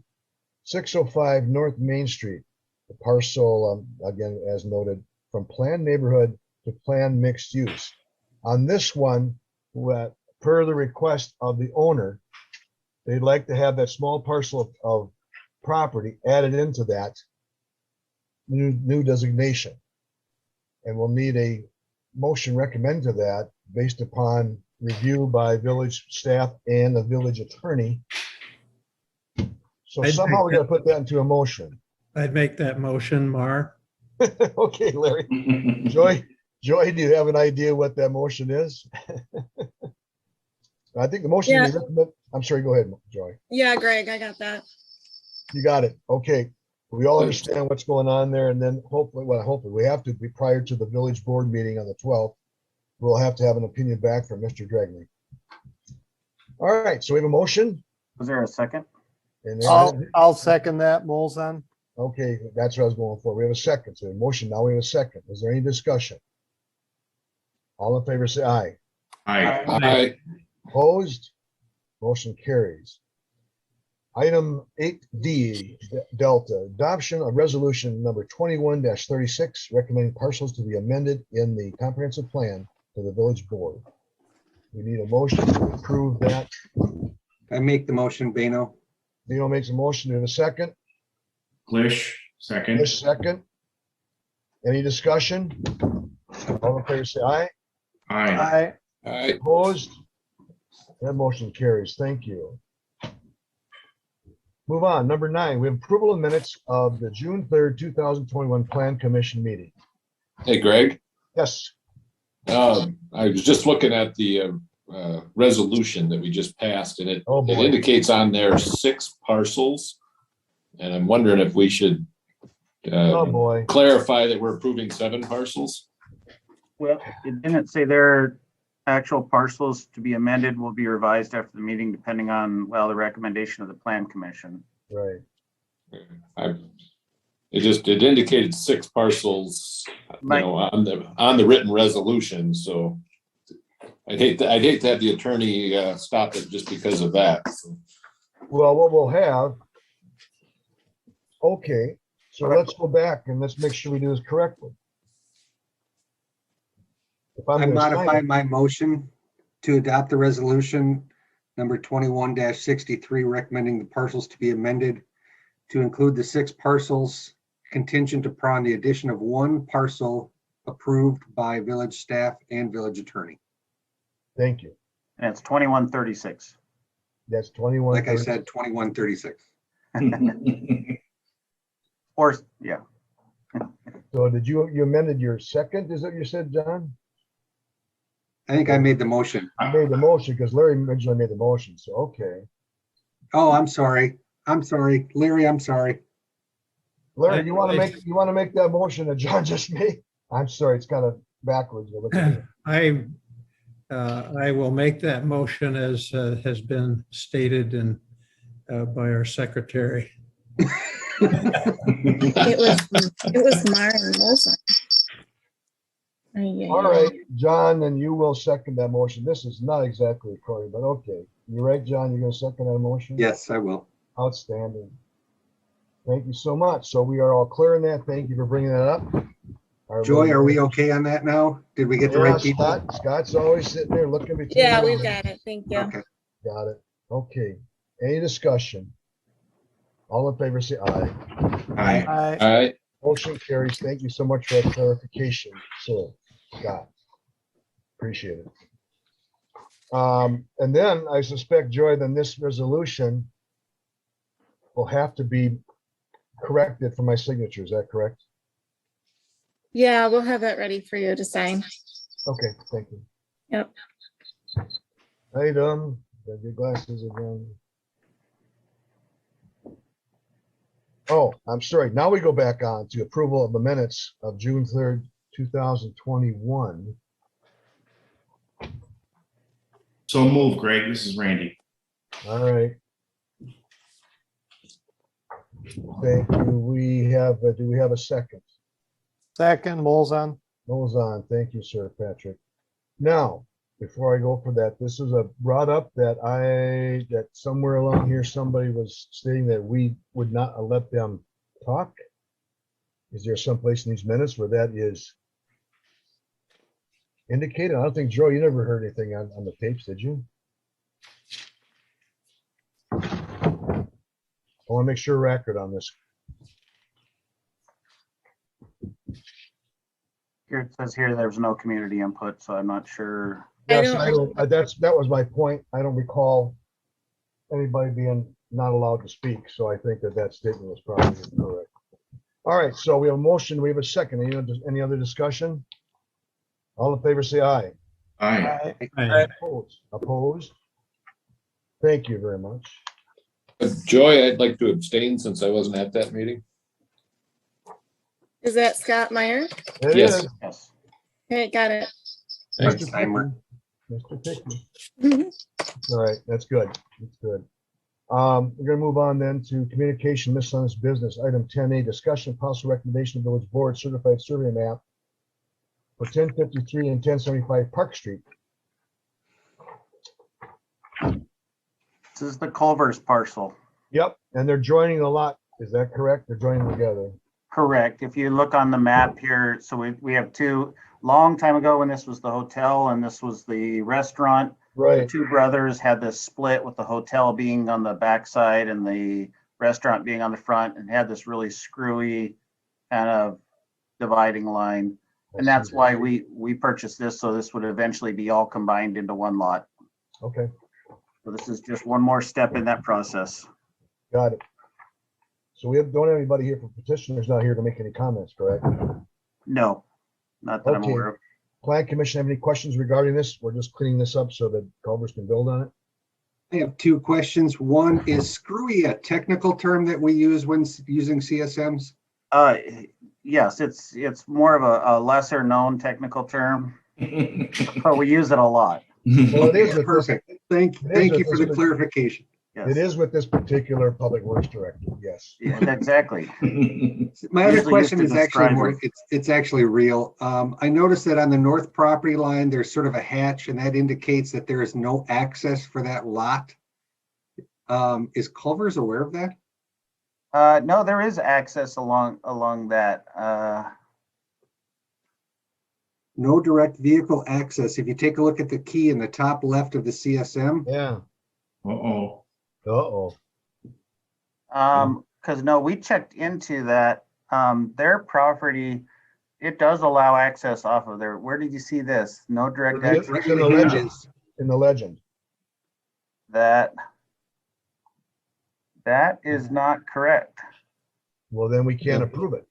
605 North Main Street, the parcel, again, as noted, from planned neighborhood to planned mixed use. On this one, per the request of the owner, they'd like to have that small parcel of property added into that new designation. And we'll need a motion recommend to that based upon review by village staff and the village attorney. So somehow we got to put that into a motion. I'd make that motion, Mar. Okay, Larry. Joy, do you have an idea what that motion is? I think the motion. Yeah. I'm sorry, go ahead, Joy. Yeah, Greg, I got that. You got it. Okay. We all understand what's going on there, and then hopefully we have to be prior to the village board meeting on the 12th. We'll have to have an opinion back from Mr. Dregney. All right, so we have a motion. Was there a second? And then- I'll second that, Molzon. Okay, that's what I was going for. We have a second. So a motion, now we have a second. Is there any discussion? All in favor, say aye. Aye. Opposed? Motion carries. Item 8D, Delta, adoption of resolution number 21-36, recommending parcels to be amended in the comprehensive plan to the village board. We need a motion to approve that. I make the motion, Bano. Dino makes a motion. Do we have a second? Glish, second. Glish, second. Any discussion? All in favor, say aye. Aye. Opposed? That motion carries. Thank you. Move on. Number 9, we have approval of minutes of the June 3rd, 2021 Plan Commission meeting. Hey, Greg. Yes. I was just looking at the resolution that we just passed, and it indicates on there 6 parcels. And I'm wondering if we should clarify that we're approving 7 parcels. Well, it didn't say their actual parcels to be amended will be revised after the meeting, depending on, well, the recommendation of the plan commission. Right. It indicated 6 parcels, on the written resolution. So I'd hate to have the attorney stop it just because of that. So. Well, what we'll have. Okay, so let's go back and let's make sure we do this correctly. I modify my motion to adopt the resolution number 21-63, recommending the parcels to be amended to include the 6 parcels contingent upon the addition of 1 parcel approved by village staff and village attorney. Thank you. And it's 2136. That's 21. Like I said, 2136. Or, yeah. So did you amended your second? Is that what you said, John? I think I made the motion. I made the motion because Larry originally made the motion. So, okay. Oh, I'm sorry. Larry, I'm sorry. Larry, you want to make that motion that John just made? I'm sorry, it's kind of backwards. I will make that motion as has been stated by our secretary. It was Maren Molson. All right, John, and you will second that motion. This is not exactly recorded, but okay. You right, John? You're going to second that motion? Yes, I will. Outstanding. Thank you so much. So we are all clear on that. Thank you for bringing that up. Joy, are we okay on that now? Did we get the right people? Scott's always sitting there looking between. Yeah, we've got it. Thank you. Okay. Got it. Okay. Any discussion? All in favor, say aye. Aye. Motion carries. Thank you so much for that clarification, sir. Scott. Appreciate it. And then I suspect, Joy, then this resolution will have to be corrected for my signature. Is that correct? Yeah, we'll have that ready for you to sign. Okay, thank you. Yep. Item, get your glasses again. Oh, I'm sorry. Now we go back on to approval of the minutes of June 3rd, 2021. So move, Greg. This is Randy. All right. Thank you. Do we have a second? Second, Molzon. Molzon. Thank you, sir, Patrick. Now, before I go for that, this is brought up that somewhere along here, somebody was stating that we would not let them talk. Is there someplace in these minutes where that is indicated? I don't think, Joe, you never heard anything on the tapes, did you? I want to make sure record on this. Here it says here there's no community input, so I'm not sure. Yes, that was my point. I don't recall anybody being not allowed to speak, so I think that statement was probably incorrect. All right, so we have a motion. We have a second. Any other discussion? All in favor, say aye. Aye. Opposed? Thank you very much. Joy, I'd like to abstain since I wasn't at that meeting. Is that Scott Meyer? Yes. Okay, got it. Mr. Pickney. All right, that's good. That's good. We're gonna move on then to communication miscellaneous business. Item 10A, discussion possible recommendation of village board certified survey map for 1053 and 1075 Park Street. This is the Culver's parcel. Yep, and they're joining the lot. Is that correct? They're joining together. Correct. If you look on the map here, so we have two, long time ago when this was the hotel and this was the restaurant. The Right. two brothers had this split with the hotel being on the backside and the restaurant being on the front, and had this really screwy kind of dividing line. And that's why we purchased this, so this would eventually be all combined into one lot. Okay, So this is just one more step in that process. got it. So don't have anybody here for petitioners not here to make any comments, correct? No, not that I'm Okay. aware of. Plan Commission have any questions regarding this? We're just cleaning this up so that Culvers can build on it. I have two questions. One, is screwy a technical term that we use when using CSMs? Yes, it's more of a lesser known technical term, but we use it a lot. Well, it is with this- Perfect. Thank you for the clarification. It is with this particular public works director, yes. Yeah, exactly. My other Usually question used is to actually describe more, it. it's actually real. I noticed that on the north property line, there's sort of a hatch, and that indicates that there is no access for that lot. Is Culver's aware of that? No, there is access along that. No direct vehicle access. If you take a look at the key in the top left of the CSM. Yeah. Uh-oh. Uh-oh. Because no, we checked into that. Their property, it does allow access off of there. Where did you see this? No direct access. It's in the legend. In the legend. That is not correct. Well, then we can't approve it.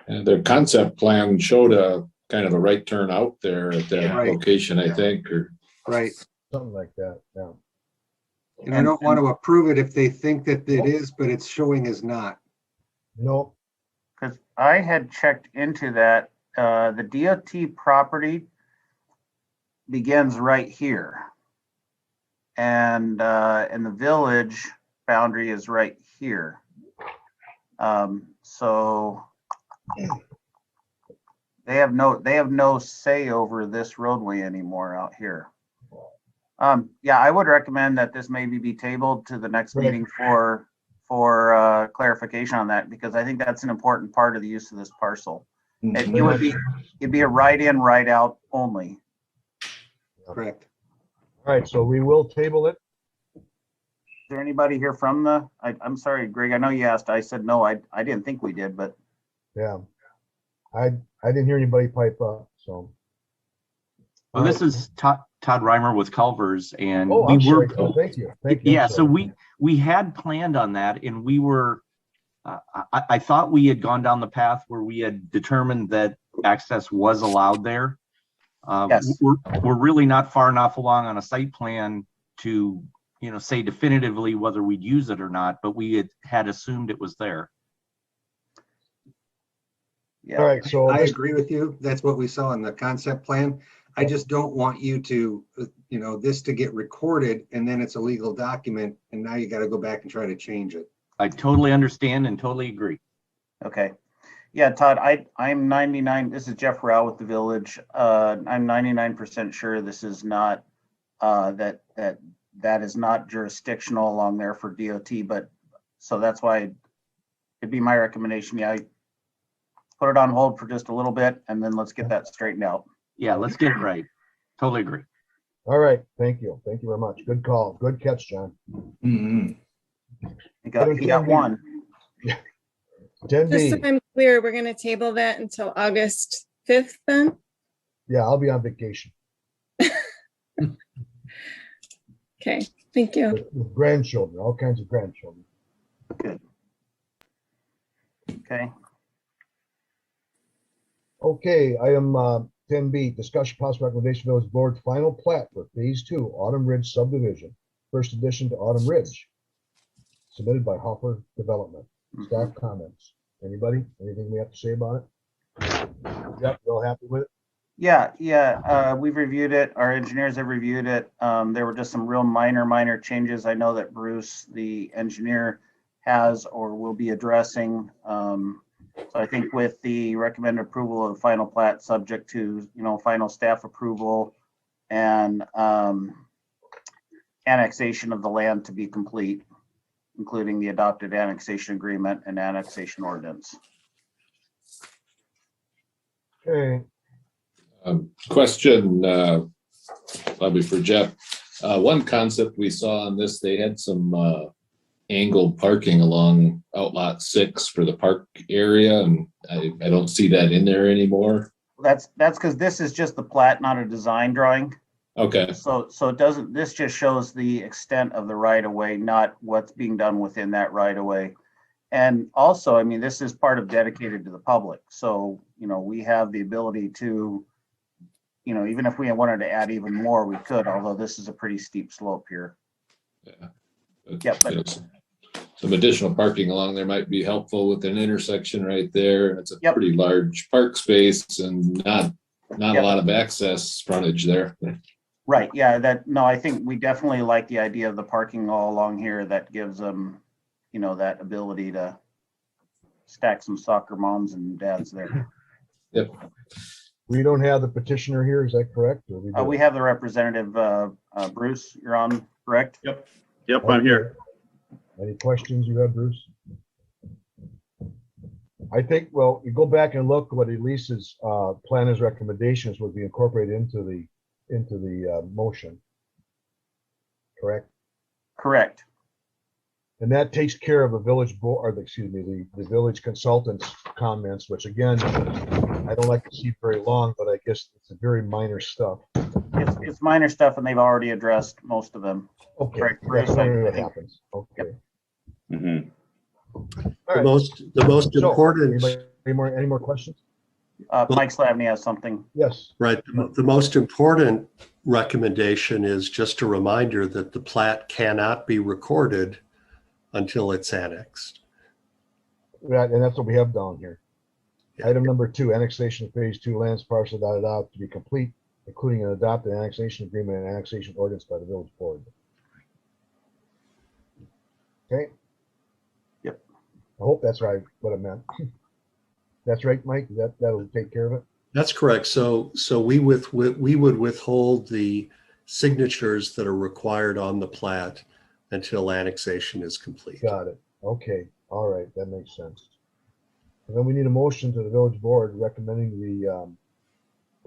And their concept plan showed a kind of a right turn out there at that Right. location, I think, or. Right. Something like that, yeah. And I don't want to approve it if they think that it is, but it's showing as not. No. Because I had checked into that. The DOT property begins right here. And the village boundary is right here. So they have no say over this roadway anymore out here. Yeah, I would recommend that this maybe be tabled to the next Right. meeting for clarification on that, because I think that's an important part of the use of this parcel. It'd be a right in, right out only. Correct. All right, so we will table it. Is there anybody here from I'm sorry, Greg, I know you asked. I said no, I didn't think we did, but Yeah. I didn't hear anybody pipe up, so. Well, this is Todd Reimer with Culver's, and Oh, we I'm were. sorry. Oh, thank you. Thank you. Yeah, I'm so sorry. we had planned on that, and we were. I thought we had gone down the path where we had determined that access was allowed there. Yes. We're really not far enough along on a site plan to, say definitively whether we'd use it or not, but we had assumed it was there. yeah. All right, so I agree with you. That's what we saw in the concept plan. I just don't want you to, this to get recorded and then it's a legal document and now you got to go back and try to change it. I totally understand and totally agree. Okay. Yeah, Todd, I'm 99, this is Jeff Rao with the village. I'm 99% sure this is not, that is not jurisdictional along there for DOT, but so that's why it'd be my recommendation. Yeah, put it on hold for just a little bit and then let's get that straightened out. Yeah, let's get it right. Totally agree. all right, thank you. Thank you very much. Good call. Good catch, John. Mhm. You got one. 10B. Just so I'm clear, we're going to table that until August 5th then? Yeah, I'll be on vacation Okay, thank you. with grandchildren, all kinds of grandchildren. Good. Okay. Okay, item 10B, discussion possible recommendation village board final plat for phase 2 Autumn Ridge subdivision, first addition to Autumn Ridge. Submitted by Hopper Development. Staff comments. Anybody? Anything we have to say about it? Yep, real happy with it? Yeah, we've reviewed it. Our engineers have reviewed it. There were just some real minor changes. I know that Bruce, the engineer, has or will be addressing. So I think with the recommended approval of the final plat, subject to, final staff approval and annexation of the land to be complete, including the adopted annexation agreement and annexation ordinance. Okay. Question, probably for Jeff. One concept we saw on this, they had some angled parking along Outlot 6 for the park area, and I don't see that in there anymore. That's because this is just the plat, not a design drawing. Okay. So it doesn't, this just shows the extent of the right of way, not what's being done within that right of way. And also, I mean, this is part of dedicated to the public. So, we have the ability to, even if we wanted to add even more, we could, although this is a pretty steep slope here. Yeah. But some additional parking along there might be helpful with an intersection right there. It's a pretty large park space and not a lot of access frontage there. Right, yeah, I think we definitely like the idea of the parking all along here. That gives them, that ability to stack some soccer moms and dads there. Yep. We don't have the petitioner here, is that correct? Or we have the representative, Bruce, you're on, correct? Yep, I'm here. Any questions you have, Bruce? I think, well, you go back and look what Elise's planner's recommendations would be incorporated into the motion. Correct? Correct. And that takes care of the village board, or excuse me, the village consultant's comments, which again, I don't like to see very long, but I guess it's a very minor stuff. It's minor stuff, and they've already addressed most of them. Okay, Correct, that's Bruce, what happens. Okay. Yep. The most important. Any more questions? Mike Slavny has something. Yes. Right. The most important recommendation is just a reminder that the plat cannot be recorded until it's annexed. Right, and that's what we have down here. Yeah. Item number 2, annexation of phase 2 lands parcel to be complete, including an adopted annexation agreement and annexation ordinance by the village board. Okay. Yep. I hope that's right, what I meant. That's right, Mike? That'll take care of it? That's correct. So we would withhold the signatures that are required on the plat until annexation is complete. Got it. Okay. All right. That makes sense. And then we need a motion to the village board recommending the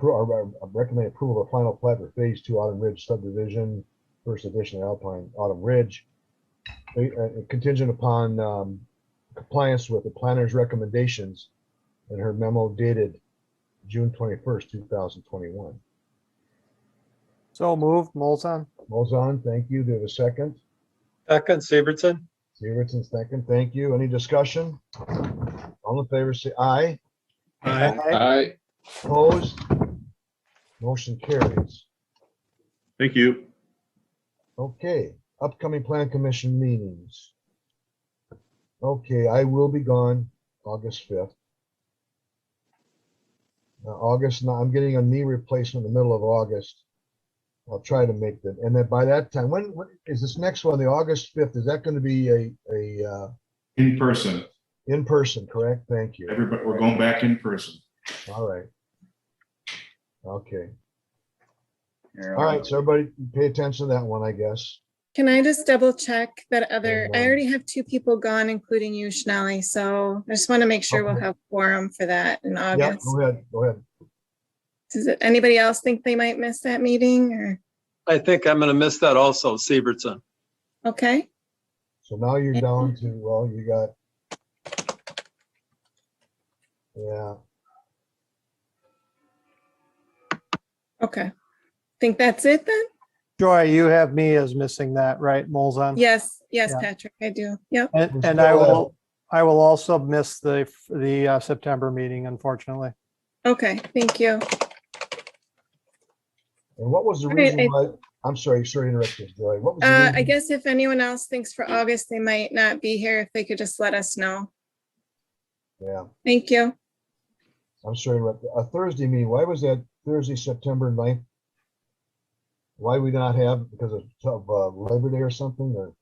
recommending approval of the final plat for phase 2 Autumn Ridge subdivision, first edition Alpine Autumn Ridge, contingent upon compliance with the planner's recommendations in her memo dated June 21st, 2021. So moved, Molzon. Molzon, thank you. Do you have a second? Second, Severson. Severson, second. Thank you. Any discussion? All in favor, say aye. Aye. Opposed? Motion carries. Thank you. Okay, upcoming plan commission meetings. Okay, I will be gone August 5th. I'm getting a knee replacement in the middle of August. I'll try to make that. And then by that time, when is this next one, the August 5th, is that going to be a In person. In person, correct? Thank you. Everybody, we're going back in person. All right. Okay. All right, so everybody pay attention to that one, I guess. Can I just double check that other, I already have 2 people gone, including you, Schnelly. So I just want to make sure we'll have quorum for that in August. Yeah, go ahead. Does anybody else think they might miss that meeting or? I think I'm going to miss that also, Severson. Okay. So now you're down to, well, you got, yeah. Okay. Think that's it then? Joy, you have me as missing that, right, Molzon? Yes, yeah. Patrick, I do. Yep. And I will also miss the September meeting, unfortunately. Okay, thank you. And what was the reason why? I'm sorry to interrupt you, Joy. What was the reason? I guess if anyone else thinks for August they might not be here, if they could just let us know. Yeah. Thank you. I'm sorry to interrupt. A Thursday meeting. Why was that Thursday, September 9th. Why we not have, because of Labor Day or something, or?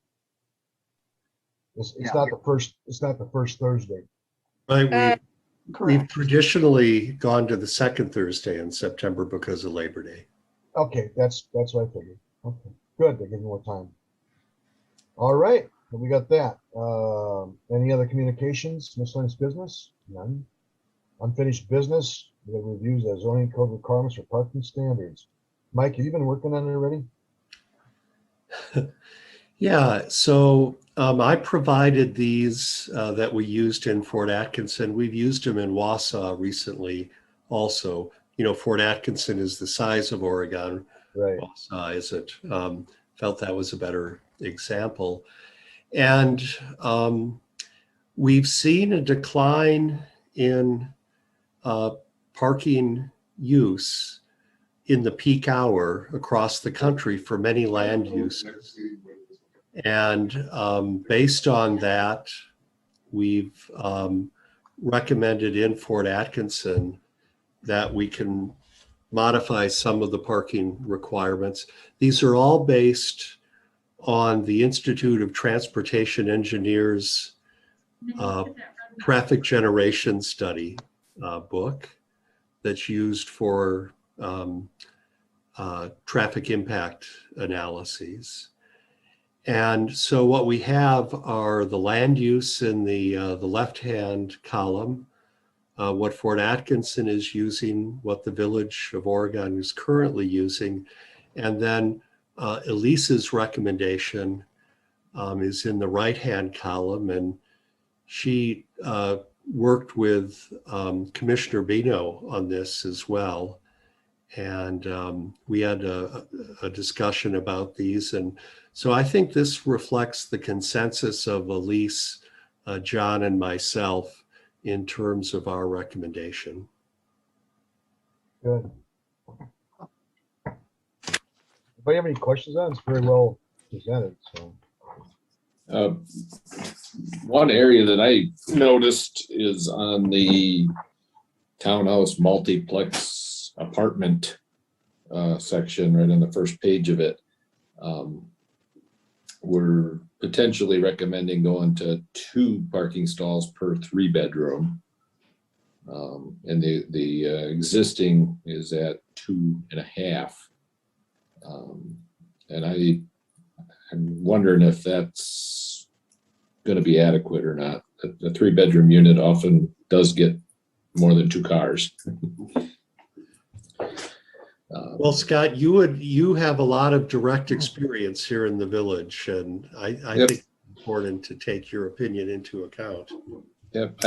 It's not the first Thursday. Right, we've traditionally gone to the second Thursday in September because of Labor Day. Okay, that's what I figured. Okay, good, they give me more time. All right, well, we got that. Any other communications, miscellaneous business? None. Unfinished business, we have reviews of zoning code requirements for parking standards. Mike, have you been working on it already? Yeah, so I provided these that we used in Fort Atkinson. We've used them in Wausau recently also. You know, Fort Atkinson is the size of Oregon. Right. Wausau isn't. Felt that was a better example. And we've seen a decline in parking use in the peak hour across the country for many land uses. And based on that, we've recommended in Fort Atkinson that we can modify some of the parking requirements. These are all based on the Institute of Transportation Engineers traffic generation study book that's used for traffic impact analyses. And so what we have are the land use in the left-hand column, what Fort Atkinson is using, what the Village of Oregon is currently using, and then Elise's recommendation is in the right-hand column, and she worked with Commissioner Bino on this as well. And we had a discussion about these. And so I think this reflects the consensus of Elise, John, and myself in terms of our recommendation. Good. Anybody have any questions on it? It's very well presented. So. One area that I noticed is on the townhouse multiplex apartment section, right on the first page of it. We're potentially recommending going to 2 parking stalls per 3-bedroom. And the existing is at 2.5. And I'm wondering if that's going to be adequate or not. A 3-bedroom unit often does get more than 2 cars. Well, Scott, you have a lot of direct experience here in the village, and I Yep. think it's important to take your opinion into account. Yep,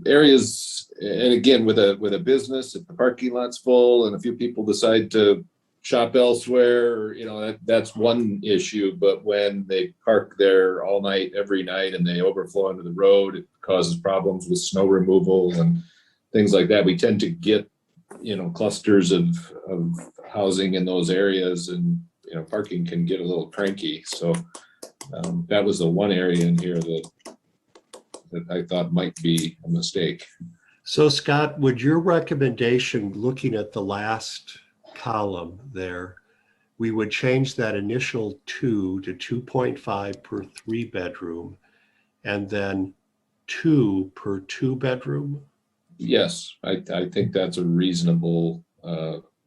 areas, and again, with a business, if the parking lot's full and a few people decide to shop elsewhere, you know, that's one issue. But when they park there all night, every night, and they overflow onto the road, it causes problems with snow removal and things like that. We tend to get, you know, clusters of housing in those areas, and, you know, parking can get a little cranky. So that was the one area in here that I thought might be a mistake. So Scott, would your recommendation, looking at the last column there, we would change that initial 2 to 2.5 per 3-bedroom, and then 2 per 2-bedroom? Yes, I think that's a reasonable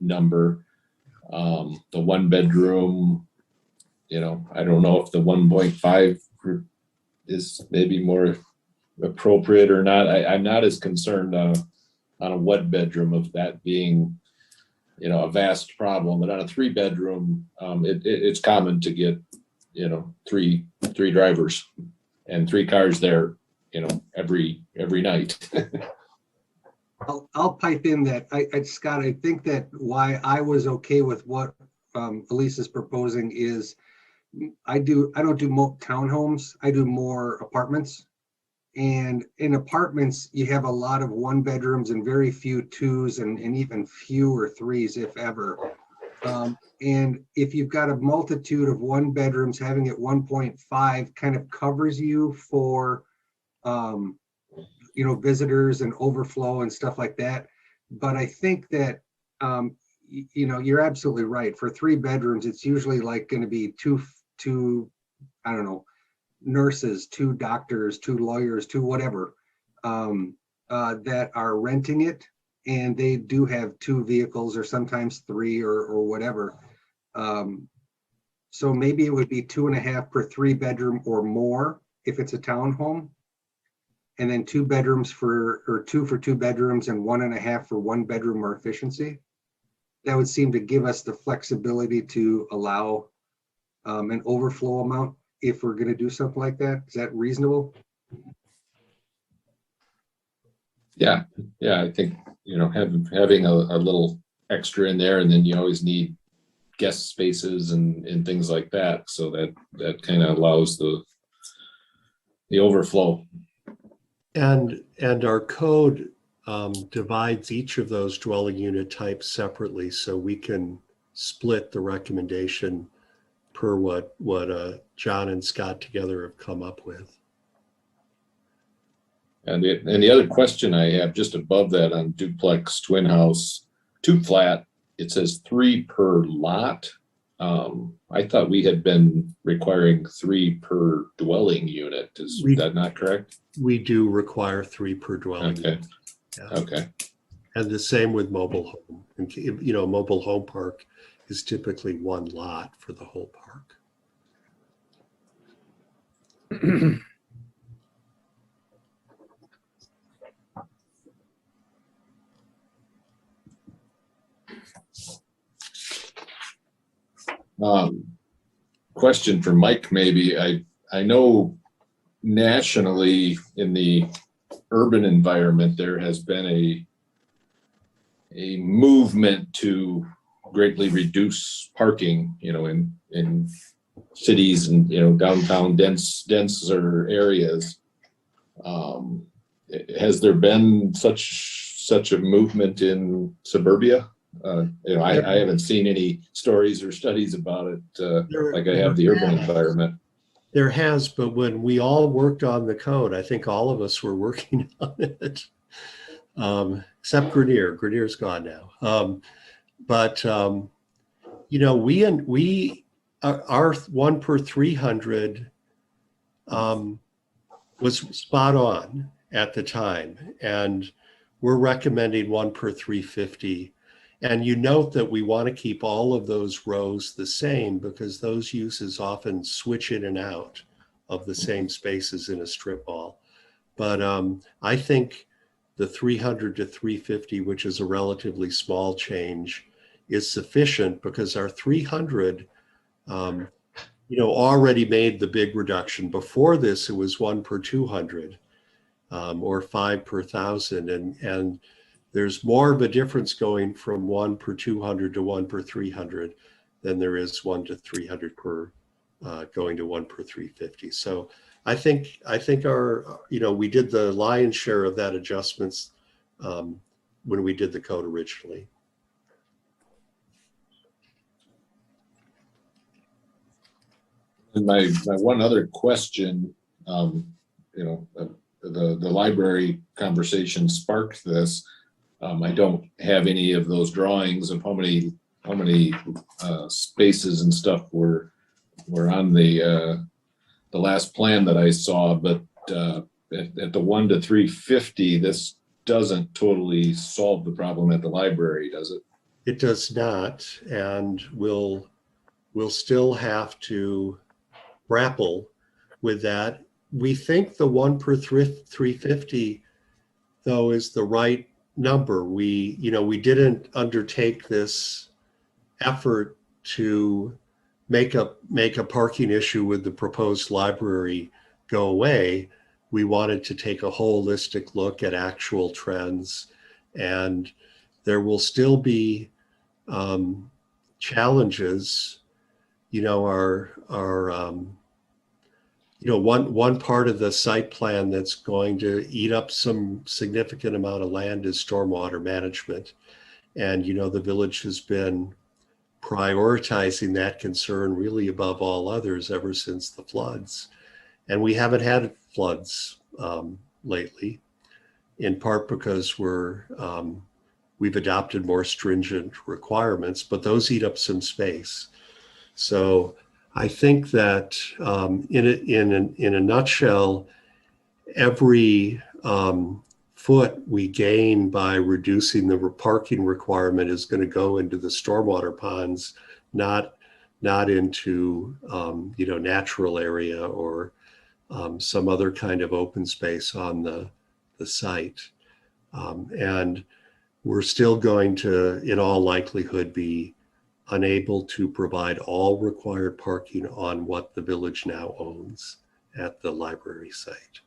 number. The 1-bedroom, you know, I don't know if the 1.5 is maybe more appropriate or not. I'm not as concerned on a 1-bedroom of that being, you know, a vast problem. But on a 3-bedroom, it's common to get, you know, three drivers and 3 cars there, you know, every night. I'll pipe in that. Scott, I think that why I was okay with what Elise is proposing is I don't do more townhomes. I do more apartments. And in apartments, you have a lot of 1-bedrooms and very few 2s and even fewer 3s, if ever. And if you've got a multitude of 1-bedrooms, having it 1.5 kind of covers you for, you know, visitors and overflow and stuff like that. But I think that you know, you're absolutely right. For 3 bedrooms, it's usually like going to be two, I don't know, nurses, 2 doctors, 2 lawyers, 2 whatever, that are renting it, and they do have 2 vehicles or sometimes 3 or whatever. So maybe it would be 2.5 per 3 bedroom or more if it's a townhome, and then 2 bedrooms or 2 for 2 bedrooms and 1.5 for 1 bedroom more efficiency. That would seem to give us the flexibility to allow an overflow amount if we're going to do something like that. Is that reasonable? Yeah, I think, you know, having a little extra in there, and then you always need guest spaces and things like that. So that kind of allows the overflow. And our code divides each of those dwelling unit types separately, so we can split the recommendation per what John and Scott together have come up with. And the other question I have just above that on duplex, twin house, 2 flat, it says 3 per lot. I thought we had been requiring 3 per dwelling unit. Is that not correct? We do require 3 per dwelling unit. Yeah. Okay. And the same with mobile home. And, you know, mobile home park is typically 1 lot for the whole park. Question for Mike, maybe. I know nationally in the urban environment, there has been a movement to greatly reduce parking, you know, in cities and, you know, downtown denser areas. Has there been such a movement in suburbia? You know, I haven't seen any stories or studies about it like I have the urban environment. There has, but when we all worked on the code, I think all of us were working on it, except Grenier. Grenier's gone now. You know, our 1 per 300 was spot on at the time, and we're recommending 1 per 350. And you note that we want to keep all of those rows the same because those uses often switch in and out of the same spaces in a strip mall. But I think the 300 to 350, which is a relatively small change, is sufficient because our 300, you know, already made the big reduction. Before this, it was 1 per 200 or 5 per 1,000. And there's more of a difference going from 1 per 200 to 1 per 300 than there is 1 to 300 per going to 1 per 350. So I think our, you know, we did the lion's share of that adjustments when we did the code originally. And my one other question, you know, the library conversation sparked this. I don't have any of those drawings of how many spaces and stuff were on the last plan that I saw, but at the 1 to 350, this doesn't totally solve the problem at the library, does it? It does not, and we'll still have to grapple with that. We think the 1 per 350, though, is the right number. We didn't undertake this effort to make a parking issue with the proposed library go away. We wanted to take a holistic look at actual trends, and there will still be challenges. You know, one part of the site plan that's going to eat up some significant amount of land is stormwater management. And, you know, the village has been prioritizing that concern really above all others ever since the floods. And we haven't had floods lately, in part because we we've adopted more stringent requirements, but those eat up some space. So I think that in a nutshell, every foot we gain by reducing the parking requirement is going to go into the stormwater ponds, not into natural area or some other kind of open space on the site. And we're still going to, in all likelihood, be unable to provide all required parking on what the village now owns at the library site.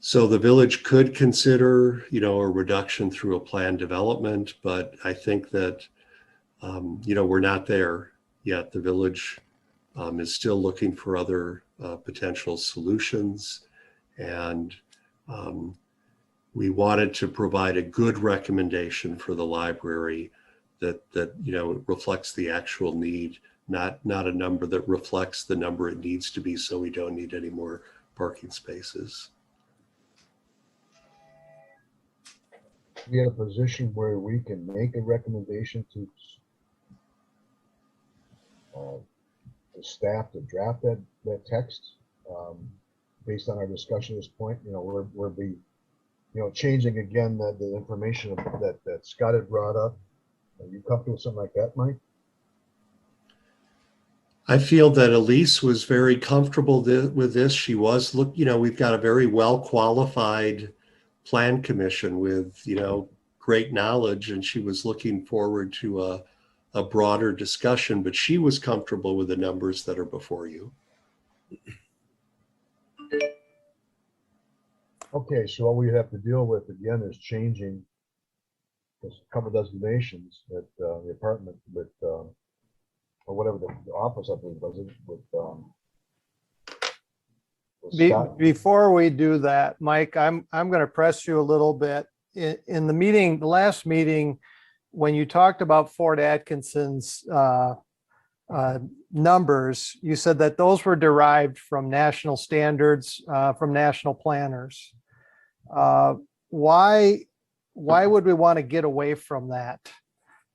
So the village could consider, a reduction through a planned development, but I think that, we're not there yet. The village is still looking for other potential solutions, and we wanted to provide a good recommendation for the library that reflects the actual need, not a number that reflects the number it needs to be, so we don't need any more parking spaces. We in a position where we can make a recommendation to the staff to draft that text based on our discussion at this point. We'll be changing again the information that Scott had brought up. Are you comfortable with something like that, Mike? I feel that Elise was very comfortable with this. She was, we've got a very well qualified plan commission with, great knowledge, and she was looking forward to a broader discussion, but she was comfortable with the numbers that are before you. Okay, so all we have to deal with again is changing a couple of designations at the apartment with, or whatever the office, I believe, was it, with Scott. Before we do that, Mike, I'm going to press you a little bit. In the meeting, the last meeting, when you talked about Fort Atkinson's numbers, you said that those were derived from national standards, from national planners. Why would we want to get away from that?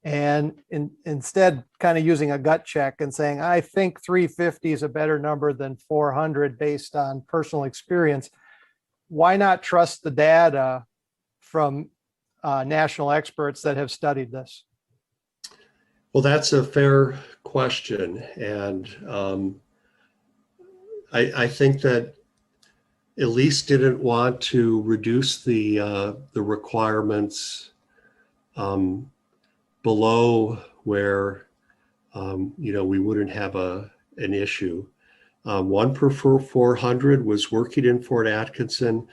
And instead kind of using a gut check and saying, I think 350 is a better number than 400 based on personal experience. Why not trust the data from national experts that have studied this? Well, that's a fair question. And I think that Elise didn't want to reduce the requirements below where we wouldn't have an issue. 1 per 400 was working in Fort Atkinson.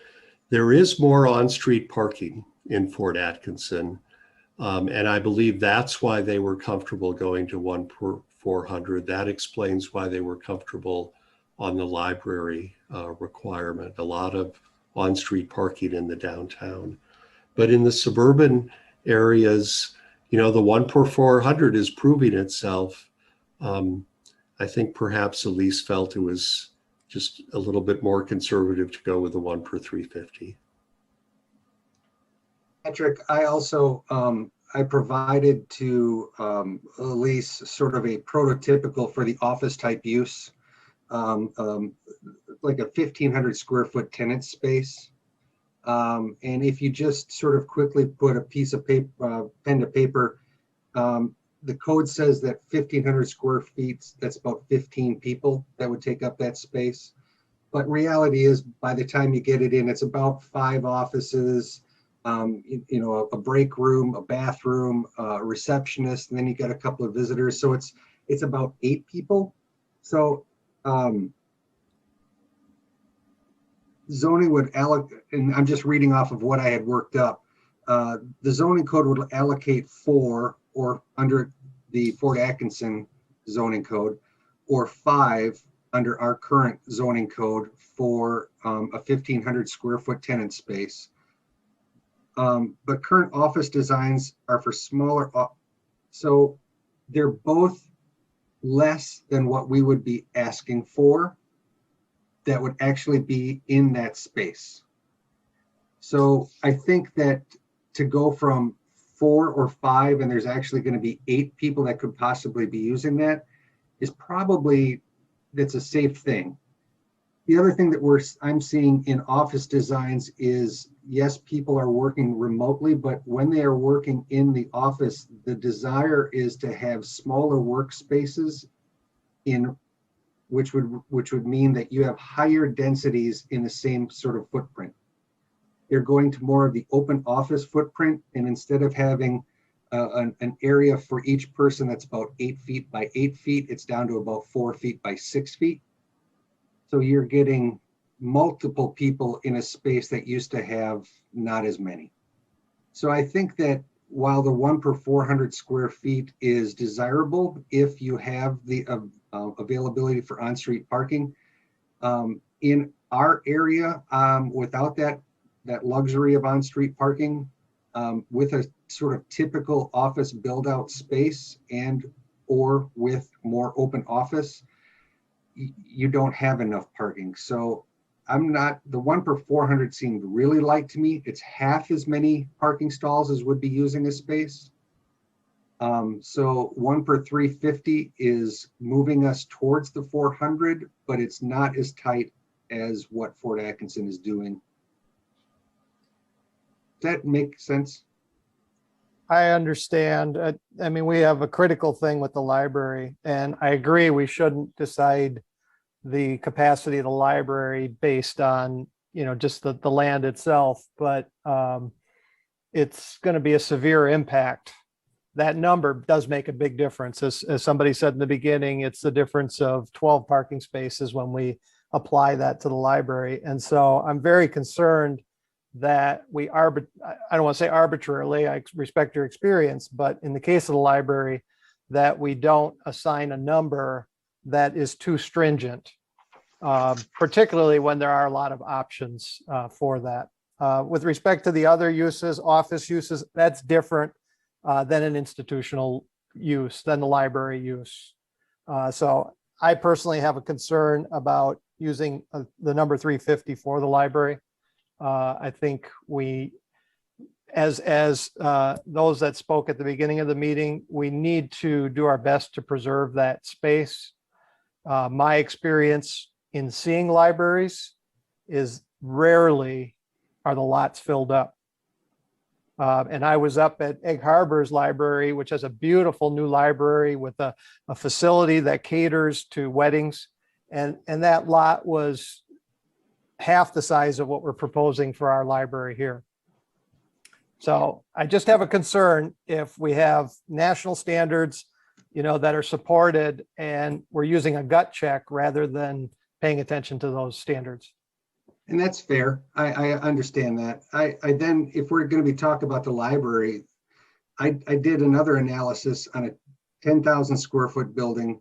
There is more on-street parking in Fort Atkinson, and I believe that's why they were comfortable going to 1 per 400. That explains why they were comfortable on the library requirement. A lot of on-street parking in the downtown, but in the suburban areas, the 1 per 400 is proving itself. I think perhaps Elise felt it was just a little bit more conservative to go with the 1 per 350. Patrick, I also, I provided to Elise sort of a prototypical for the office type use, like a 1,500 square foot tenant space. And if you just sort of quickly put a piece of paper, pen to paper, the code says that 1,500 square feet, that's about 15 people that would take up that space. But reality is, by the time you get it in, it's about 5 offices, a break room, a bathroom, a receptionist, and then you got a couple of visitors. So it's about 8 people. So zoning would allocate, and I'm just reading off of what I had worked up. The zoning code would allocate 4, or under the Fort Atkinson zoning code, or 5 under our current zoning code for a 1,500 square foot tenant space. But current office designs are for smaller, so they're both less than what we would be asking for that would actually be in that space. So I think that to go from 4 or 5, and there's actually going to be 8 people that could possibly be using that, is probably, that's a safe thing. The other thing that I'm seeing in office designs is, yes, people are working remotely, but when they are working in the office, the desire is to have smaller workspaces which would mean that you have higher densities in the same sort of footprint. They're going to more of the open office footprint, and instead of having an area for each person that's about 8 feet by 8 feet, it's down to about 4 feet by 6 feet. So you're getting multiple people in a space that used to have not as many. So I think that while the 1 per 400 square feet is desirable, if you have the availability for on-street parking, in our area, without that luxury of on-street parking, with a sort of typical office build-out space or with more open office, you don't have enough parking. So the 1 per 400 seemed really light to me. It's half as many parking stalls as would be using a space. So 1 per 350 is moving us towards the 400, but it's not as tight as what Fort Atkinson is doing. Does that make sense? I understand. I mean, we have a critical thing with the library, and I agree we shouldn't decide the capacity of the library based on, just the land itself, but it's going to be a severe impact. That number does make a big difference. As somebody said in the beginning, it's the difference of 12 parking spaces when we apply that to the library. And so I'm very concerned that I don't want to say arbitrarily, I respect your experience, but in the case of the library, that we don't assign a number that is too stringent, particularly when there are a lot of options for that. With respect to the other uses, office uses, that's different than an institutional use, than the library use. So I personally have a concern about using the number 350 for the library. I think as those that spoke at the beginning of the meeting, we need to do our best to preserve that space. My experience in seeing libraries is rarely are the lots filled up. And I was up at Egg Harbor's library, which has a beautiful new library with a facility that caters to weddings. And that lot was half the size of what we're proposing for our library here. So I just have a concern if we have national standards, that are supported and we're using a gut check rather than paying attention to those standards. And that's fair. I understand that. I then, if we're going to be talking about the library, I did another analysis on a 10,000 square foot building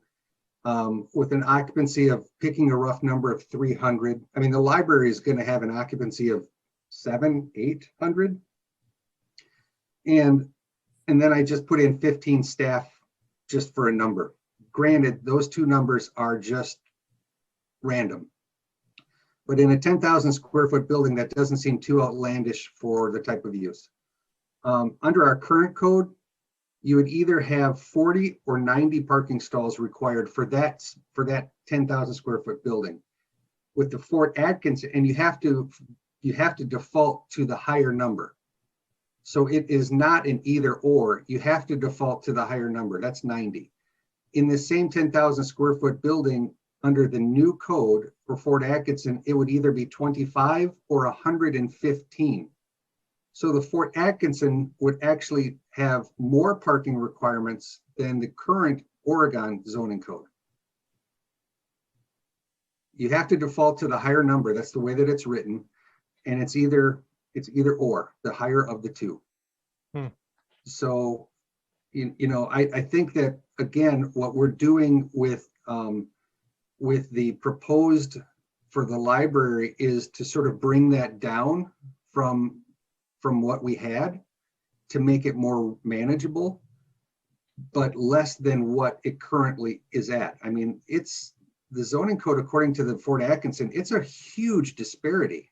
with an occupancy of, picking a rough number of 300. I mean, the library is going to have an occupancy of 700-800. And then I just put in 15 staff just for a number. Granted, those two numbers are just random. But in a 10,000 square foot building, that doesn't seem too outlandish for the type of use. Under our current code, you would either have 40 or 90 parking stalls required for that 10,000 square foot building. With the Fort Atkinson, and you have to default to the higher number. So it is not an either or. You have to default to the higher number. That's 90. In the same 10,000 square foot building, under the new code for Fort Atkinson, it would either be 25 or 115. So the Fort Atkinson would actually have more parking requirements than the current Oregon zoning code. You have to default to the higher number. That's the way that it's written. And it's either or, the higher of the two. So, I think that, again, what we're doing with the proposed for the library is to sort of bring that down from what we had to make it more manageable, but less than what it currently is at. I mean, it's the zoning code, according to the Fort Atkinson, it's a huge disparity.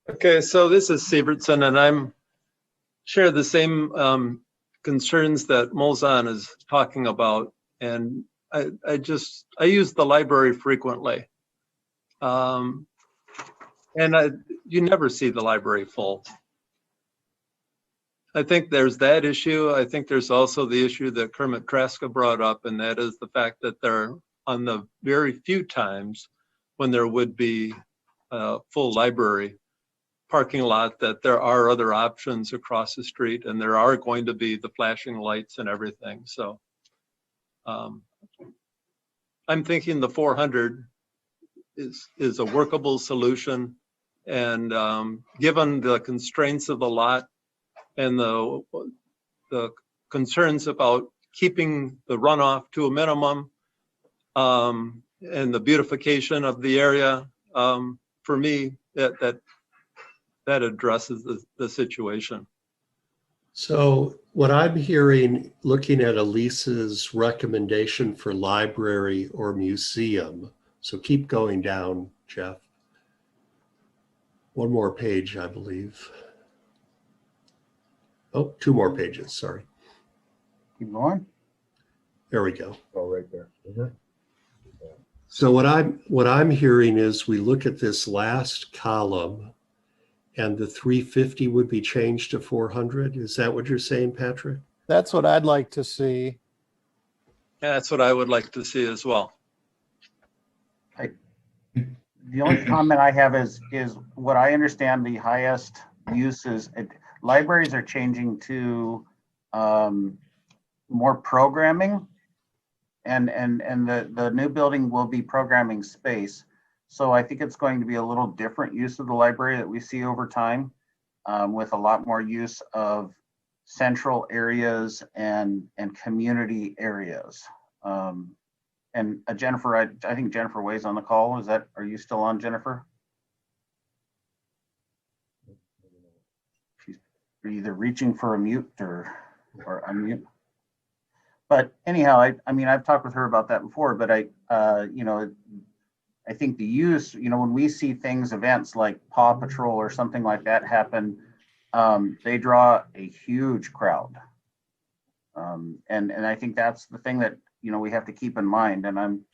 Okay, so this is Sievertson, and I'm share the same concerns that Molzon is talking about. And I use the library frequently. And you never see the library full. I think there's that issue. I think there's also the issue that Kermit Traska brought up, and that is the fact that there, on the very few times when there would be a full library parking lot, that there are other options across the street, and there are going to be the flashing lights and everything. So I'm thinking the 400 is a workable solution. And given the constraints of the lot and the concerns about keeping the runoff to a minimum and the beautification of the area, for me, that addresses the situation. So what I'm hearing, looking at Elisa's recommendation for library or museum, so keep going down, Jeff. One more page, I believe. Oh, 2 more pages, sorry. Keep going. There we go. Oh, right there. Mm-hmm. So what I'm hearing is we look at this last column and the 350 would be changed to 400. Is that what you're saying, Patrick? That's what I'd like to see. Yeah, that's what I would like to see as well. The only comment I have is what I understand the highest uses. Libraries are changing to more programming, and the new building will be programming space. So I think it's going to be a little different use of the library that we see over time, with a lot more use of central areas and community areas. And Jennifer, I think Jennifer Way's on the call. Are you still on, Jennifer? She's either reaching for a mute or unmute. But anyhow, I mean, I've talked with her about that before, but I think the use, when we see events like Paw Patrol or something like that happen, they draw a huge crowd. And I think that's the thing that, we have to keep in mind. And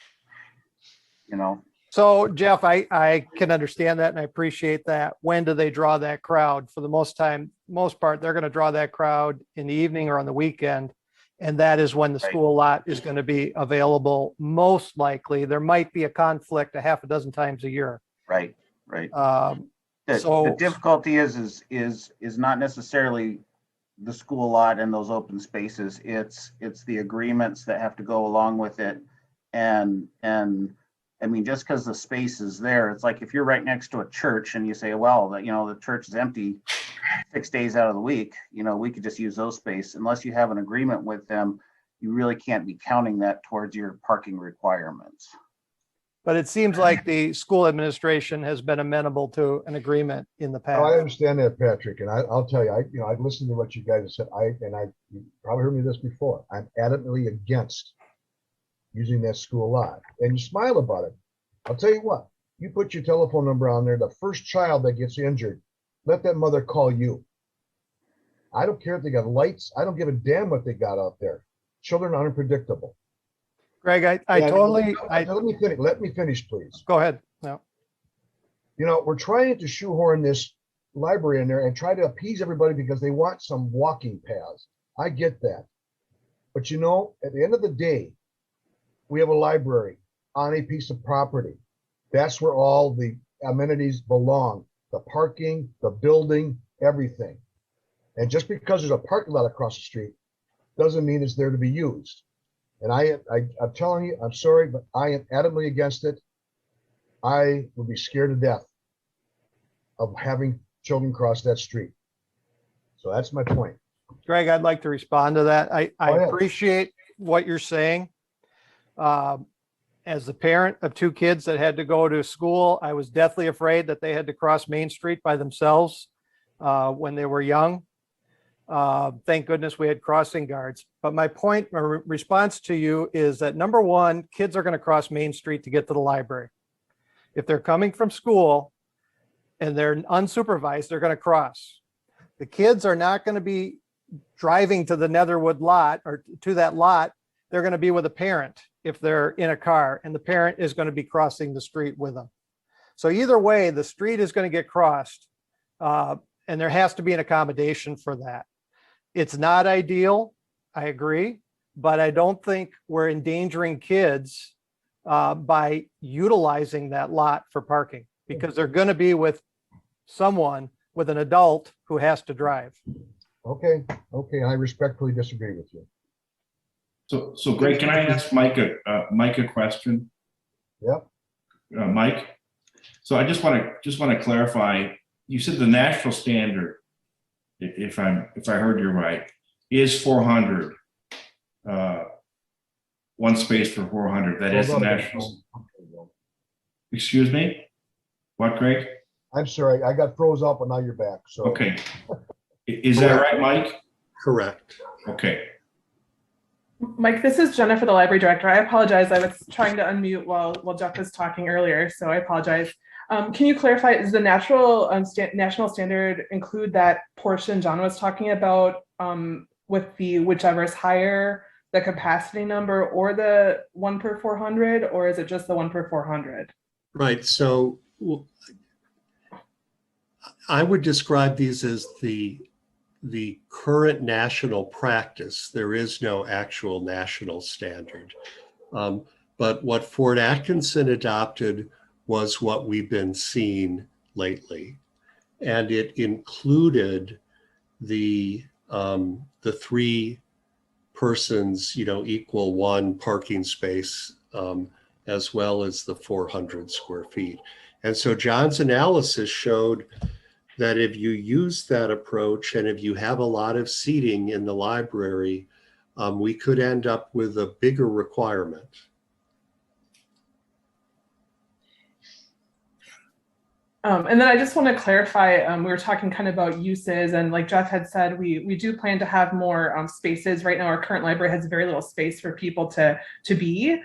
So Jeff, I can understand that and I appreciate that. When do they draw that crowd? For the most part, they're going to draw that crowd in the evening or on the weekend. And that is when the school lot is going to be available. Most likely, there might be a conflict a half a dozen times a year. Right. The difficulty is not necessarily the school lot and those open spaces. It's the agreements that have to go along with it. And I mean, just because the space is there, it's like if you're right next to a church and you say, well, the church is empty 6 days out of the week, we could just use those space. Unless you have an agreement with them, you really can't be counting that towards your parking requirements. But it seems like the school administration has been amenable to an agreement in the past. Oh, I understand that, Patrick, and I'll tell you, I've listened to what you guys have said. You probably heard me this before. I'm adamantly against using that school lot, and you smile about it. I'll tell you what. You put your telephone number on there. The first child that gets injured, let that mother call you. I don't care if they got lights. I don't give a damn what they got out there. Children are unpredictable. Greg, let me finish, please. Go ahead. No. We're trying to shoehorn this library in there and try to appease everybody because they want some walking paths. I get that. But at the end of the day, we have a library on a piece of property. That's where all the amenities belong. The parking, the building, everything. And just because there's a parking lot across the street doesn't mean it's there to be used. And I'm telling you, I'm sorry, but I am adamantly against it. I would be scared to death of having children cross that street. So that's my point. Greg, I'd like to respond to that. I appreciate what you're saying. As the parent of 2 kids that had to go to school, I was deathly afraid that they had to cross Main Street by themselves when they were young. Thank goodness we had crossing guards. But my response to you is that number one, kids are going to cross Main Street to get to the library. If they're coming from school and they're unsupervised, they're going to cross. The kids are not going to be driving to the Netherwood lot or to that lot. They're going to be with a parent if they're in a car, and the parent is going to be crossing the street with them. So either way, the street is going to get crossed, and there has to be an accommodation for that. It's not ideal, I agree, but I don't think we're endangering kids by utilizing that lot for parking, because they're going to be with someone, with an adult who has to drive. Okay, I respectfully disagree with you. So Greg, can I ask Mike a question? Yep. Mike, so I just want to clarify. You said the national standard, if I heard you right, is 400. One space for 400. That is the national. Excuse me. What, Greg? I'm sorry, I got froze up, and now you're back. So okay, is that right, Mike? Correct. Okay. Mike, this is Jennifer, the library director. I apologize. I was trying to unmute while Jeff was talking earlier, so I apologize. Can you clarify, does the national standard include that portion John was talking about with the whichever is higher, the capacity number or the 1 per 400, or is it just the 1 per 400? Right. So I would describe these as the current national practice. There is no actual national standard. But what Fort Atkinson adopted was what we've been seeing lately. And it included the 3 persons, equal 1 parking space, as well as the 400 square feet. And so John's analysis showed that if you use that approach and if you have a lot of seating in the library, we could end up with a bigger requirement. And then I just want to clarify, we were talking kind of about uses, and like Jeff had said, we do plan to have more spaces. Right now, our current library has very little space for people to be.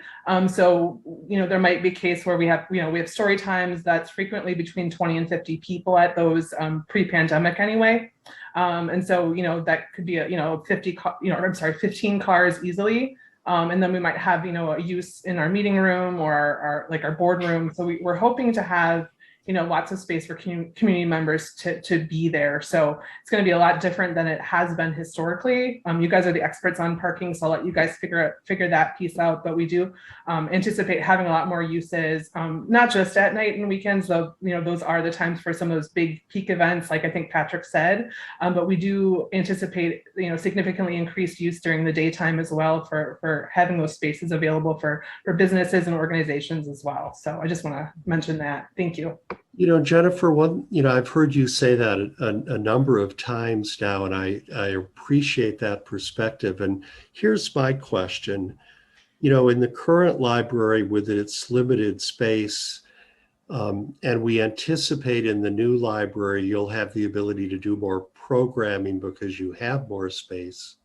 So, there might be a case where we have story times that's frequently between 20 and 50 people at those pre-pandemic anyway. And so, that could be 15 cars easily. And then we might have, a use in our meeting room or our boardroom. So we're hoping to have lots of space for community members to be there. So it's going to be a lot different than it has been historically. You guys are the experts on parking, so I'll let you guys figure that piece out. But we do anticipate having a lot more uses, not just at night and weekends, though, those are the times for some of those big peak events, like I think Patrick said. But we do anticipate, significantly increased use during the daytime as well for having those spaces available for businesses and organizations as well. So I just want to mention that. Thank you. Jennifer, I've heard you say that a number of times now, and I appreciate that perspective. And here's my question. In the current library with its limited space, and we anticipate in the new library, you'll have the ability to do more programming because you have more space.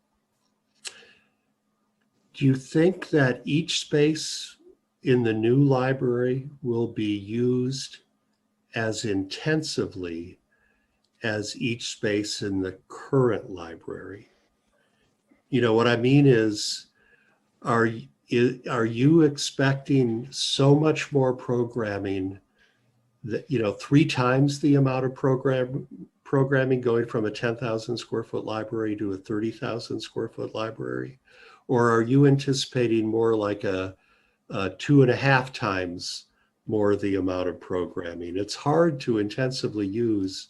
Do you think that each space in the new library will be used as intensively as each space in the current library? What I mean is, are you expecting so much more programming that, 3 times the amount of programming going from a 10,000 square foot library to a 30,000 square foot library? Or are you anticipating more like a 2.5 times more the amount of programming? It's hard to intensively use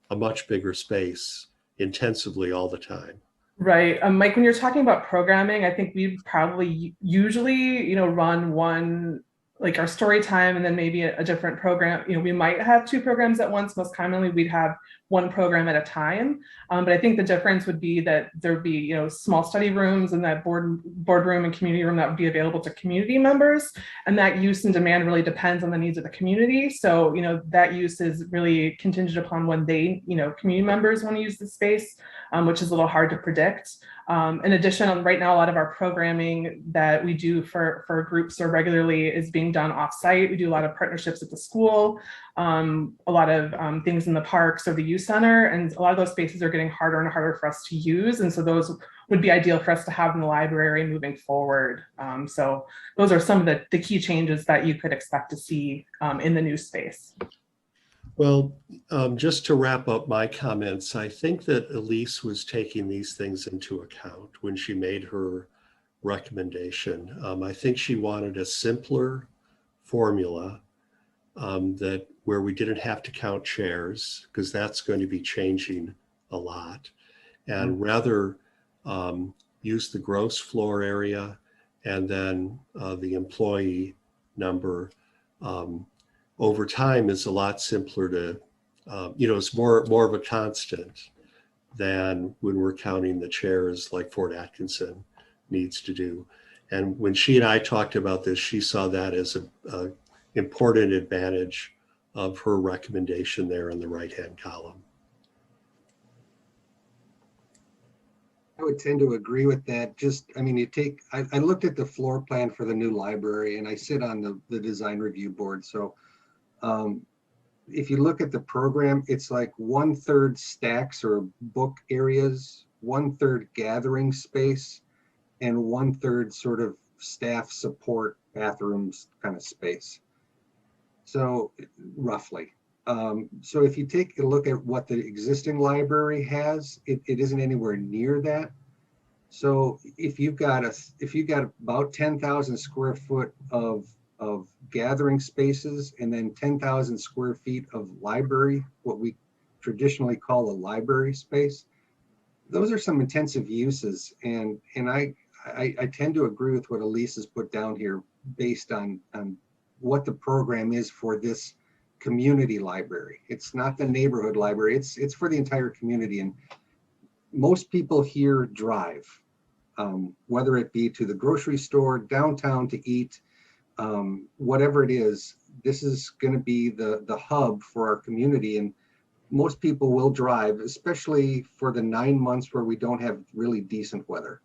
a much bigger space intensively all the time. Right. Mike, when you're talking about programming, I think we probably usually, run one, like our story time, and then maybe a different program. We might have 2 programs at once. Most commonly, we'd have 1 program at a time. But I think the difference would be that there'd be, small study rooms and that boardroom and community room that would be available to community members. And that use and demand really depends on the needs of the community. So, that use is really contingent upon when they, community members want to use the space, which is a little hard to predict. In addition, right now, a lot of our programming that we do for groups or regularly is being done off-site. We do a lot of partnerships at the school, a lot of things in the parks or the youth center, and a lot of those spaces are getting harder and harder for us to use. And so those would be ideal for us to have in the library moving forward. So those are some of the key changes that you could expect to see in the new space. Well, just to wrap up my comments, I think that Elise was taking these things into account when she made her recommendation. I think she wanted a simpler formula that where we didn't have to count chairs, because that's going to be changing a lot, and rather use the gross floor area and then the employee number. Over time is a lot simpler to, it's more of a constant than when we're counting the chairs like Fort Atkinson needs to do. And when she and I talked about this, she saw that as a important advantage of her recommendation there in the right-hand column. I would tend to agree with that. I looked at the floor plan for the new library, and I sit on the design review board. So if you look at the program, it's like 1/3 stacks or book areas, 1/3 gathering space, and 1/3 sort of staff support bathrooms kind of space. So roughly. So if you take a look at what the existing library has, it isn't anywhere near that. So if you've got about 10,000 square foot of gathering spaces and then 10,000 square feet of library, what we traditionally call a library space, those are some intensive uses. And I tend to agree with what Elise has put down here based on what the program is for this community library. It's not the neighborhood library, it's for the entire community. And most people here drive, whether it be to the grocery store, downtown to eat, whatever it is. This is going to be the hub for our community, and most people will drive, especially for the 9 months where we don't have really decent weather.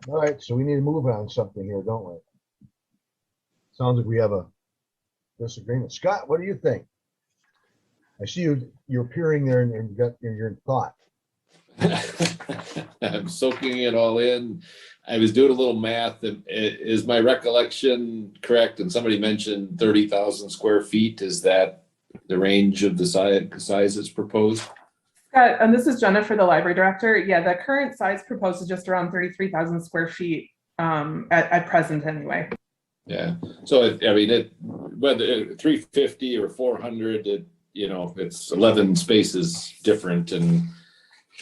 All right, so we need to move on something here, don't we? Sounds like we have a disagreement. Scott, what do you think? I see you're peering there and you've got your thought. I'm soaking it all in. I was doing a little math. Is my recollection correct? And somebody mentioned 30,000 square feet. Is that the range of the sizes proposed? Scott, this is Jennifer, the library director. Yeah, the current size proposed is just around 33,000 square feet at present anyway. Yeah. So, whether 350 or 400, it's 11 spaces different. And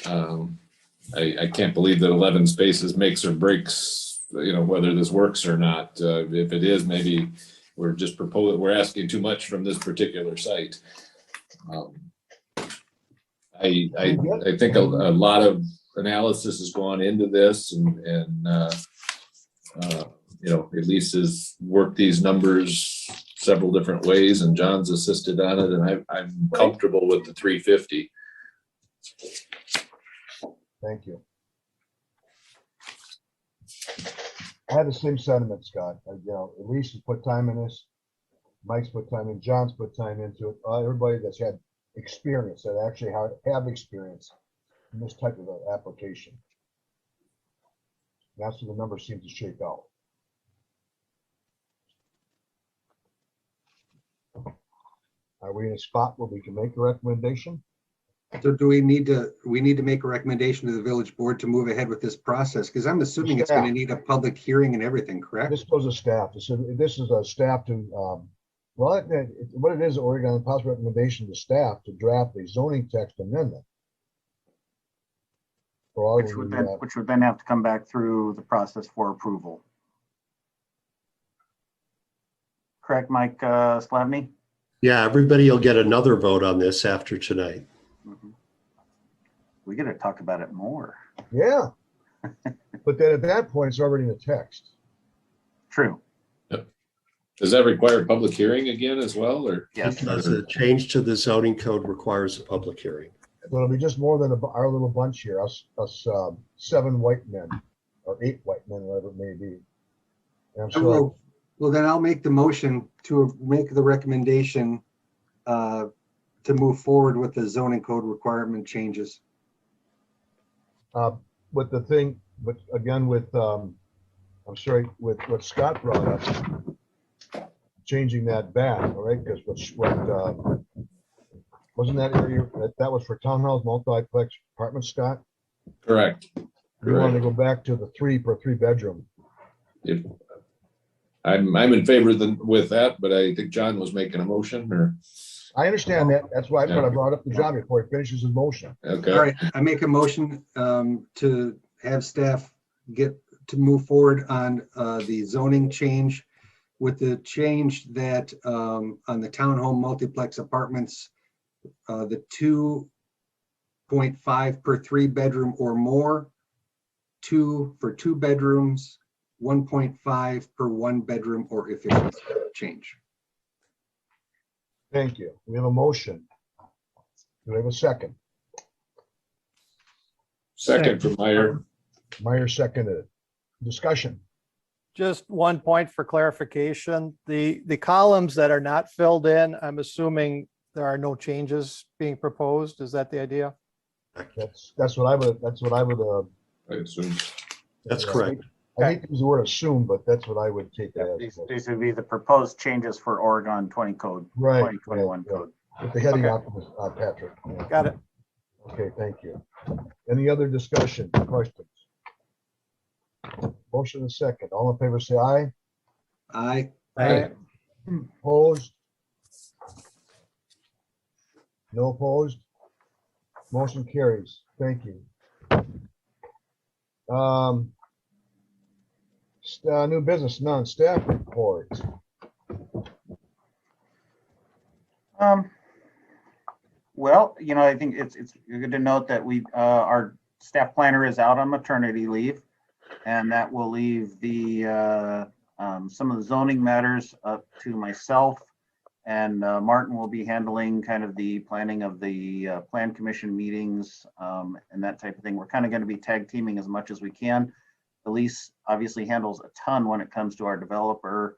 I can't believe that 11 spaces makes or breaks, whether this works or not. If it is, maybe we're asking too much from this particular site. I think a lot of analysis has gone into this, and Elise has worked these numbers several different ways, and John's assisted on it, and I'm comfortable with the 350. Thank you. I have the same sentiment, Scott. Elise has put time in this. Mike's put time in. John's put time into it. Everybody that's had experience, that actually have experience in this type of application. That's what the numbers seem to shake out. Are we in a spot where we can make a recommendation? So do we need to make a recommendation to the village board to move ahead with this process? Because I'm assuming it's going to need a public hearing and everything, correct? This goes to staff. This is a staff to, what it is, Oregon, a possible recommendation to staff to draft a zoning text amendment. Which would then have to come back through the process for approval. Correct, Mike Slavny? Yeah, everybody will get another vote on this after tonight. We got to talk about it more. Yeah. But then at that point, it's already in the text. True. Does that require a public hearing again as well, or? Yes. Because a change to the zoning code requires a public hearing. Well, it'll be just more than our little bunch here, us 7 white men, or 8 white men, whatever it may be. And I'm sorry. Well, then I'll make the motion to make the recommendation to move forward with the zoning code requirement changes. With the thing, but again, with, I'm sorry, with what Scott brought up, changing that back, all right, because wasn't that area, that was for townhouse multiplex apartment, Scott? Correct. We wanted to go back to the 3 per 3 bedroom. If I'm in favor with that, but I think John was making a motion, or? I understand that. That's why I brought up the job before he finishes his motion. Okay. All right, I make a motion to have staff move forward on the zoning change with the change that on the townhome multiplex apartments, the 2.5 per 3 bedroom or more, 2 for 2 bedrooms, 1.5 per 1 bedroom or efficiency change. Thank you. We have a motion. Do we have a second? Second from Meyer. Meyer seconded. Discussion. Just one point for clarification. The columns that are not filled in, I'm assuming there are no changes being proposed. Is that the idea? That's what I would I assume. That's correct. I hate to use the word assume, but that's what I would take that as. These would be the proposed changes for Oregon 20 code, Right. 2021 code. With the heading off of Patrick. Got it. Okay, thank you. Any other discussion, questions? Motion and second. All in favor, say aye. Aye. Aye. Opposed? No opposed? Motion carries. Thank you. New business, none. Staff reports. Well, I think it's good to note that our staff planner is out on maternity leave, and that will leave the some of the zoning matters up to myself, and Martin will be handling kind of the planning of the plan commission meetings and that type of thing. We're kind of going to be tag teaming as much as we can. Elise obviously handles a ton when it comes to our developer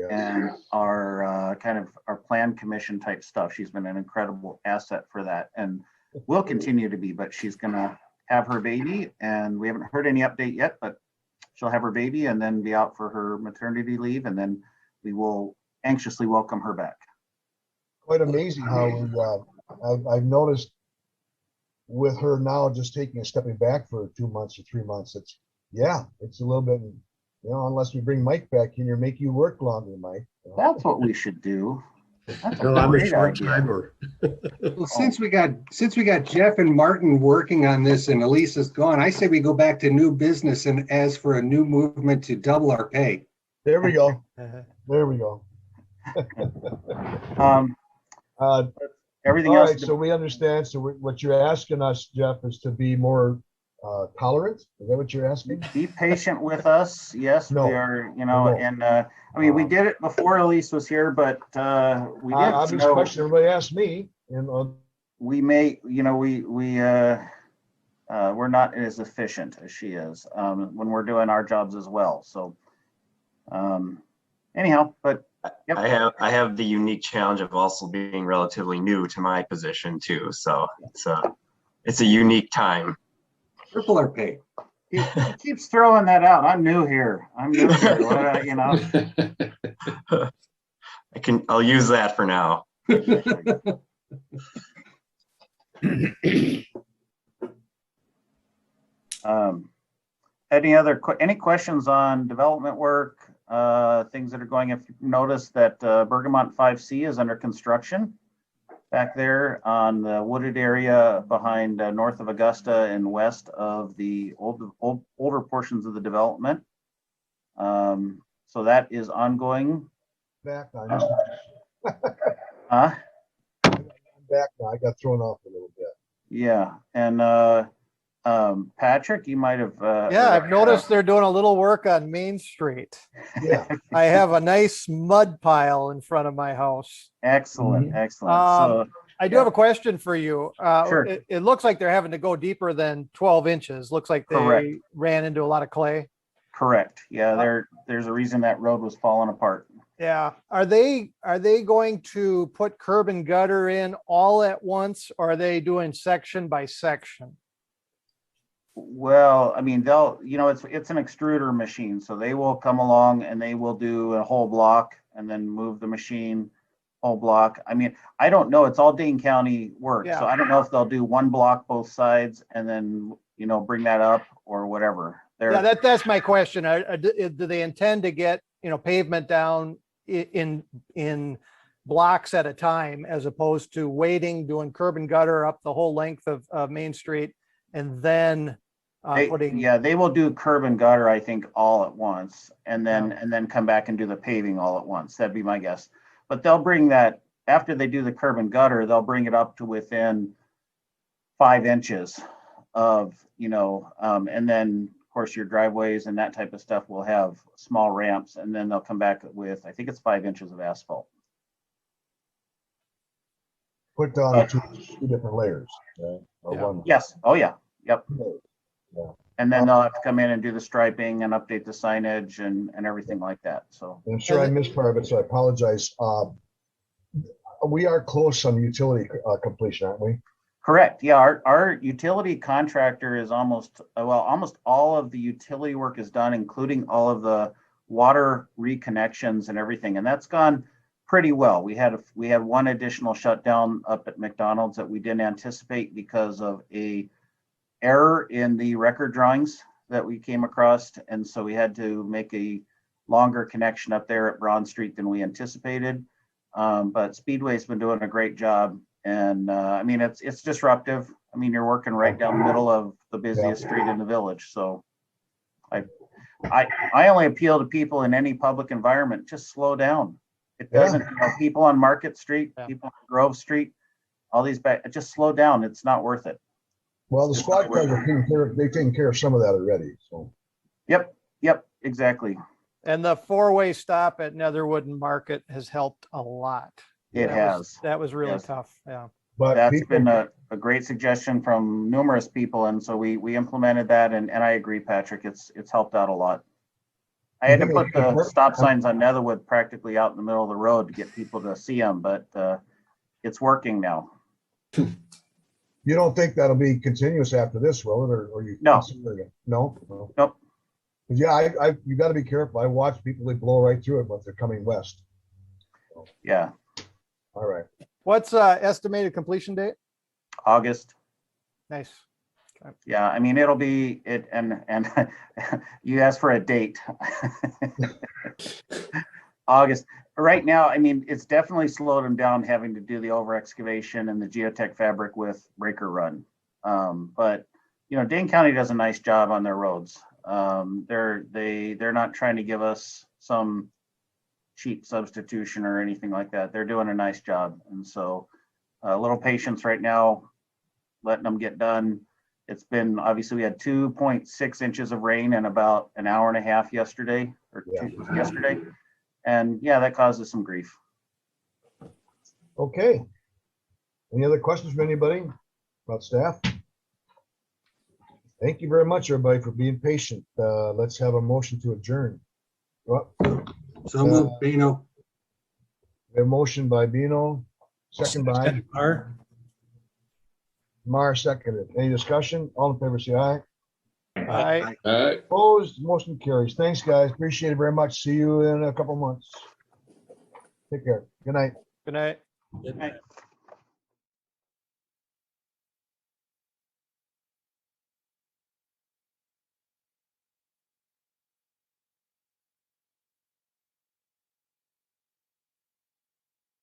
and our kind of our plan commission type stuff. She's been an incredible asset for that, and will continue to be, but she's gonna have her baby, and we haven't heard any update yet, but she'll have her baby and then be out for her maternity leave, and then we will anxiously welcome her back. Quite amazing how I've noticed with her now just taking a stepping back for 2 months or 3 months. It's a little bit, unless we bring Mike back in here, make you work longer, Mike. That's what we should do. No, I'm a short timer. Well, since we got Jeff and Martin working on this and Elise is gone, I say we go back to new business and ask for a new movement to double our pay. There we go. There we go. Everything all else. Right, so we understand. So what you're asking us, Jeff, is to be more tolerant. Is that what you're asking? Be patient with us. Yes, No. we are. No. And I mean, we did it before Elise was here, but we did. Obvious question. Everybody asked me, and we may, we're not as efficient as she is when we're doing our jobs as well. So, anyhow, but. Yep. I have the unique challenge of also being relatively new to my position too. So it's a unique time. Triple our pay. He keeps throwing that out. I'm new here. I'll use that for now. Any questions on development work? Things that are going, if you notice that Bergamot 5C is under construction back there on the wooded area behind north of Augusta and west of the older portions of the development. So that is ongoing. Back now. I'm back now. I got thrown off a little bit. Yeah, and Patrick, you might have. Yeah, I've noticed they're doing a little work on Main Street. Yeah. I have a nice mud pile in front of my house. Excellent, excellent. So I do have a question for you. Sure. It looks like they're having to go deeper than 12 inches. Looks like they Correct. ran into a lot of clay. correct. Yeah, there's a reason that road was falling apart. Yeah. Are they going to put curb and gutter in all at once, or are they doing section by section? Well, I mean, it's an extruder machine, so they will come along and they will do a whole block and then move the machine whole block. I mean, I don't know. It's all Dane County work, so I don't know if they'll do one block both sides and then bring that up or whatever. Yeah, that's my question. Do they intend to get pavement down in blocks at a time, as opposed to waiting, doing curb and gutter up the whole length of Main Street, and then they will do curb and gutter, I think, all at once, and then come back and do the paving all at once. That'd be my guess. But they'll bring that after they do the curb and gutter, they'll bring it up to within 5 inches of, and then of course your driveways and that type of stuff will have small ramps, and then they'll come back with, I think it's 5 inches of asphalt. Put down two different layers. One. Yes. Oh yeah. Yep. Yeah. And then they'll have to come in and do the striping and update the signage and everything like that. So I'm sure I missed part of it, so I apologize. We are close on the utility completion, aren't we? correct. Yeah, our utility contractor is almost all of the utility work is done, including all of the water reconnections and everything. And that's gone pretty well. We had one additional shutdown up at McDonald's that we didn't anticipate because of a error in the record drawings that we came across. And so we had to make a longer connection up there at Broad Street than we anticipated. But Speedway's been doing a great job. And I mean, it's disruptive. I mean, you're working right down the middle of the busiest street in the village. So I only appeal to people in any public environment, just slow down. It doesn't, people on Market Street, people on Grove Street, all these just slow down. It's not worth it. Well, the squad cars are taking care of some of that already. So. Yep, exactly. And the four-way stop at Netherwood and Market has helped a lot. That was really tough. Yeah. But that's been a great suggestion from numerous people. And so we implemented that, and I agree, Patrick, it's helped out a lot. I had to put the stop signs on Netherwood practically out in the middle of the road to get people to see them, but it's working now. You don't think that'll be continuous after this, will it? Or you? No. No. Nope. Yeah, you got to be careful. I watch people, they blow right through it, but they're coming west. So. Yeah. All right. What's estimated completion date? August. Nice. Okay. Yeah, I mean, it'll be it, and you asked for a date. August. Right now, I mean, it's definitely slowed them down having to do the over excavation and the geotech fabric with Breaker Run. But Dane County does a nice job on their roads. They're not trying to give us some cheap substitution or anything like that. They're doing a nice job, and so a little patience right now, letting them get done. It's been, obviously we had 2.6 inches of rain in about an hour and a half yesterday, yesterday. And yeah, that causes some grief. Okay. Any other questions from anybody about staff? Thank you very much, everybody, for being patient. Let's have a motion to adjourn. So moved, Bino. A motion by Bino, second by Mar, seconded. Any discussion? All in favor, say aye. Aye. Aye. Opposed, motion carries. Thanks, guys. Appreciate it very much. See you in a couple months. Take care. Good night. Good night. Good night.